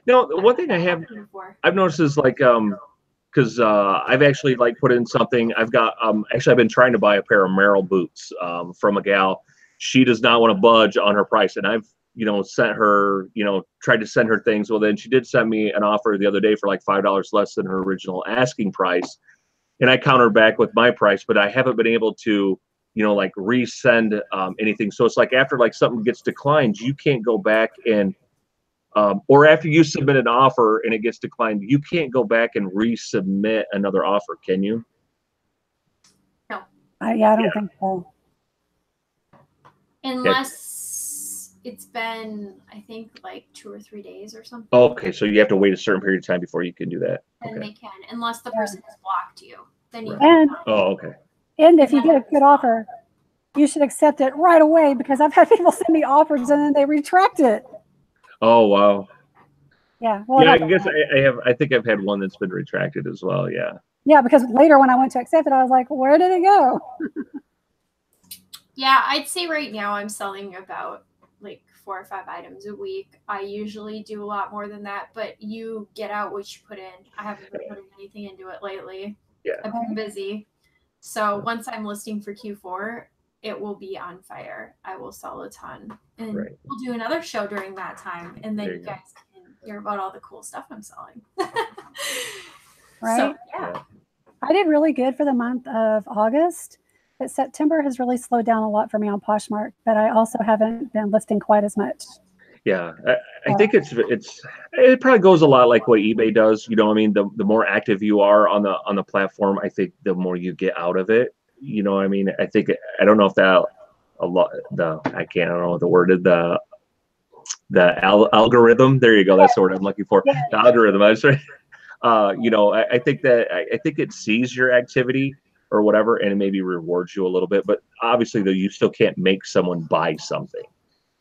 Speaker 3: Now, one thing I've noticed is like, because I've actually put in something. I've got actually I've been trying to buy a pair of Merrell boots from a gal. She does not want to budge on her price, and I've sent her tried to send her things. Well, then she did send me an offer the other day for like $5 less than her original asking price, and I countered back with my price, but I haven't been able to resend anything. So it's like after something gets declined, you can't go back and or after you submit an offer and it gets declined, you can't go back and resubmit another offer, can you?
Speaker 1: No.
Speaker 2: I don't think so.
Speaker 1: Unless it's been, I think, 2 or 3 days or something.
Speaker 3: Okay, so you have to wait a certain period of time before you can do that.
Speaker 1: Then they can, unless the person has blocked you. Then you
Speaker 2: can.
Speaker 3: Okay.
Speaker 2: And if you get a good offer, you should accept it right away, because I've had people send me offers and then they retract it.
Speaker 3: Oh, wow.
Speaker 2: Yeah. Well,
Speaker 3: yeah, I guess I think I've had one that's been retracted as well. Yeah.
Speaker 2: Yeah, because later when I went to accept it, I was like, where did it go?
Speaker 1: Yeah, I'd say right now I'm selling about 4 or 5 items a week. I usually do a lot more than that, but you get out what you put in. I haven't been putting anything into it lately.
Speaker 3: Yeah.
Speaker 1: I've been busy. So once I'm listing for Q4, it will be on fire. I will sell a ton. And we'll do another show during that time. And then you guys can hear about all the cool stuff I'm selling.
Speaker 2: Right?
Speaker 1: So, yeah.
Speaker 2: I did really good for the month of August, but September has really slowed down a lot for me on Poshmark, but I also haven't been listing quite as much.
Speaker 3: Yeah, I think it probably goes a lot like what eBay does. You know, I mean, the more active you are on the platform, I think the more you get out of it. You know, I mean, I don't know if that a lot I don't know what the word is, algorithm. There you go. That's the word I'm looking for.
Speaker 2: Yeah.
Speaker 3: The algorithm. I was right. You know, I think that I think it sees your activity or whatever, and it maybe rewards you a little bit. But obviously, though, you still can't make someone buy something.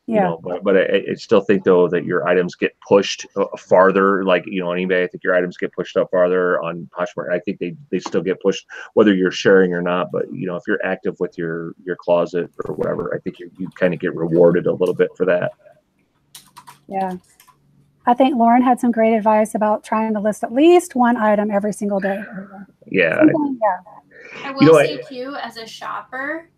Speaker 3: You know, but I still think though that your items get pushed farther. Like, you know, on eBay, I think your items get pushed up farther. On Poshmark, I think they still get pushed whether you're sharing or not. But you know, if you're active with your closet or whatever, I think you kind of get rewarded a little bit for that.
Speaker 2: Yeah. I think Lauren had some great advice about trying to list at least one item every single day.
Speaker 3: Yeah.
Speaker 1: I will say too, as a shopper,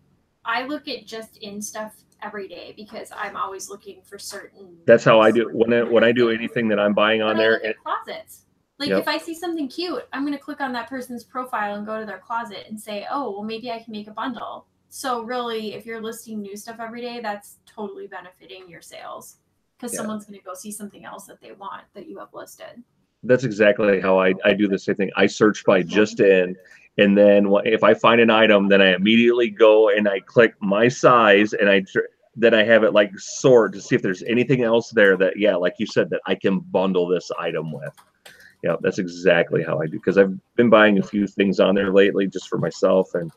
Speaker 1: I look at just in stuff every day because I'm always looking for certain.
Speaker 3: That's how I do when I do anything that I'm buying on there.
Speaker 1: Closets. Like if I see something cute, I'm going to click on that person's profile and go to their closet and say, oh, well, maybe I can make a bundle. So really, if you're listing new stuff every day, that's totally benefiting your sales because someone's going to go see something else that they want that you have listed.
Speaker 3: That's exactly how I do the same thing. I search by just in, and then if I find an item, then I immediately go and I click my size, and then I have it like sort to see if there's anything else there that, like you said, that I can bundle this item with. Yeah, that's exactly how I do, because I've been buying a few things on there lately just for myself, and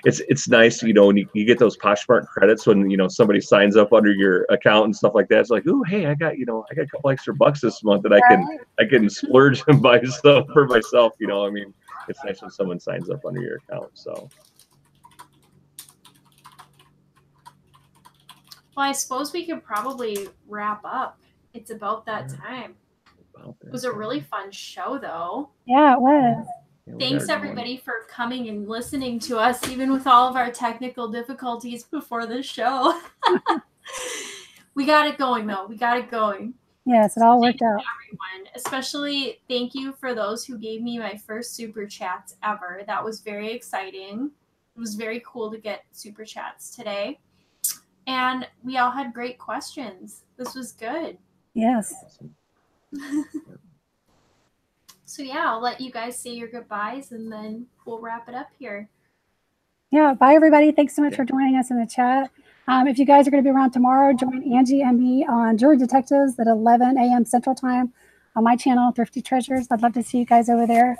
Speaker 3: it's nice, you know, when you get those Poshmark credits when, you know, somebody signs up under your account and stuff like that. It's like, oh, hey, I got a couple extra bucks this month that I can splurge and buy stuff for myself. You know, I mean, it's nice when someone signs up under your account. So,
Speaker 1: well, I suppose we could probably wrap up. It's about that time. It was a really fun show, though.
Speaker 2: Yeah, it was.
Speaker 1: Thanks, everybody, for coming and listening to us, even with all of our technical difficulties before the show. We got it going, though. We got it going.
Speaker 2: Yes, it all worked out.
Speaker 1: Everyone, especially thank you for those who gave me my first super chats ever. That was very exciting. It was very cool to get super chats today. And we all had great questions. This was good.
Speaker 2: Yes.
Speaker 1: So yeah, I'll let you guys say your goodbyes and then we'll wrap it up here.
Speaker 2: Yeah, bye everybody. Thanks so much for joining us in the chat. If you guys are going to be around tomorrow, join Angie and me on Jewelry Detectives at 11 a.m. Central Time on my channel, Thrifty Treasures. I'd love to see you guys over there.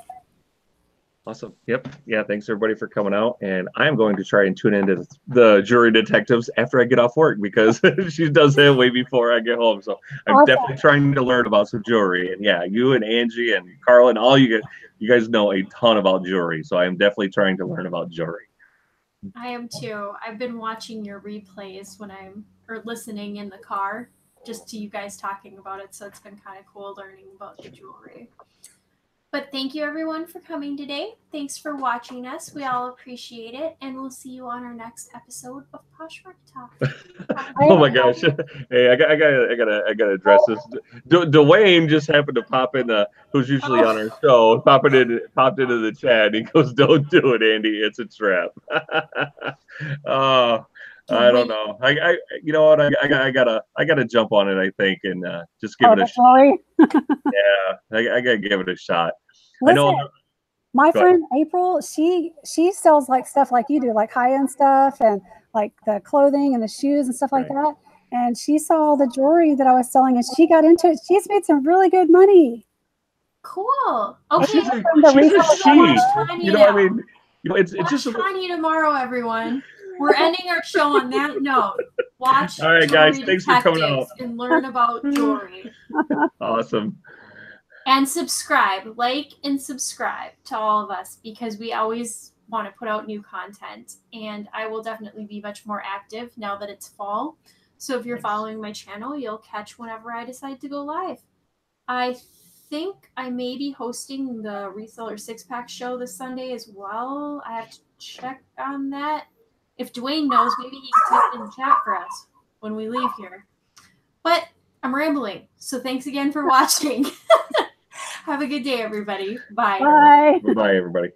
Speaker 3: Awesome. Yep. Yeah. Thanks everybody for coming out. And I'm going to try and tune into the Jewelry Detectives after I get off work, because she does that way before I get home. So I'm definitely trying to learn about some jewelry. And yeah, you and Angie and Carla and all you guys know a ton about jewelry. So I am definitely trying to learn about jewelry.
Speaker 1: I am too. I've been watching your replays or listening in the car, just to you guys talking about it. So it's been kind of cool learning about the jewelry. But thank you, everyone, for coming today. Thanks for watching us. We all appreciate it. And we'll see you on our next episode of Poshmark Talk.
Speaker 3: Oh, my gosh. Hey, I gotta address this. Dwayne just happened to pop in, who's usually on our show, popped into the chat. He goes, don't do it, Andy. It's a trap. Oh, I don't know. You know what? I gotta jump on it, I think, and just give it a shot. Yeah, I gotta give it a shot.
Speaker 2: Listen,
Speaker 3: I know.
Speaker 2: My friend April, she sells like stuff like you do, like high-end stuff and like the clothing and the shoes and stuff like that. And she saw the jewelry that I was selling and she got into it. She's made some really good money.
Speaker 1: Cool. Okay.
Speaker 3: She's a she. You know, I mean, you know, it's just
Speaker 1: Tanya tomorrow, everyone. We're ending our show on that note. Watch.
Speaker 3: All right, guys. Thanks for coming out
Speaker 1: and learn about jewelry.
Speaker 3: Awesome.
Speaker 1: And subscribe, like and subscribe to all of us, because we always want to put out new content. And I will definitely be much more active now that it's fall. So if you're following my channel, you'll catch whenever I decide to go live. I think I may be hosting the Reseller 6-pack show this Sunday as well. I have to check on that. If Dwayne knows, maybe he can type in the chat for us when we leave here. But I'm rambling. So thanks again for watching. Have a good day, everybody. Bye.
Speaker 2: Bye.
Speaker 3: Bye, everybody.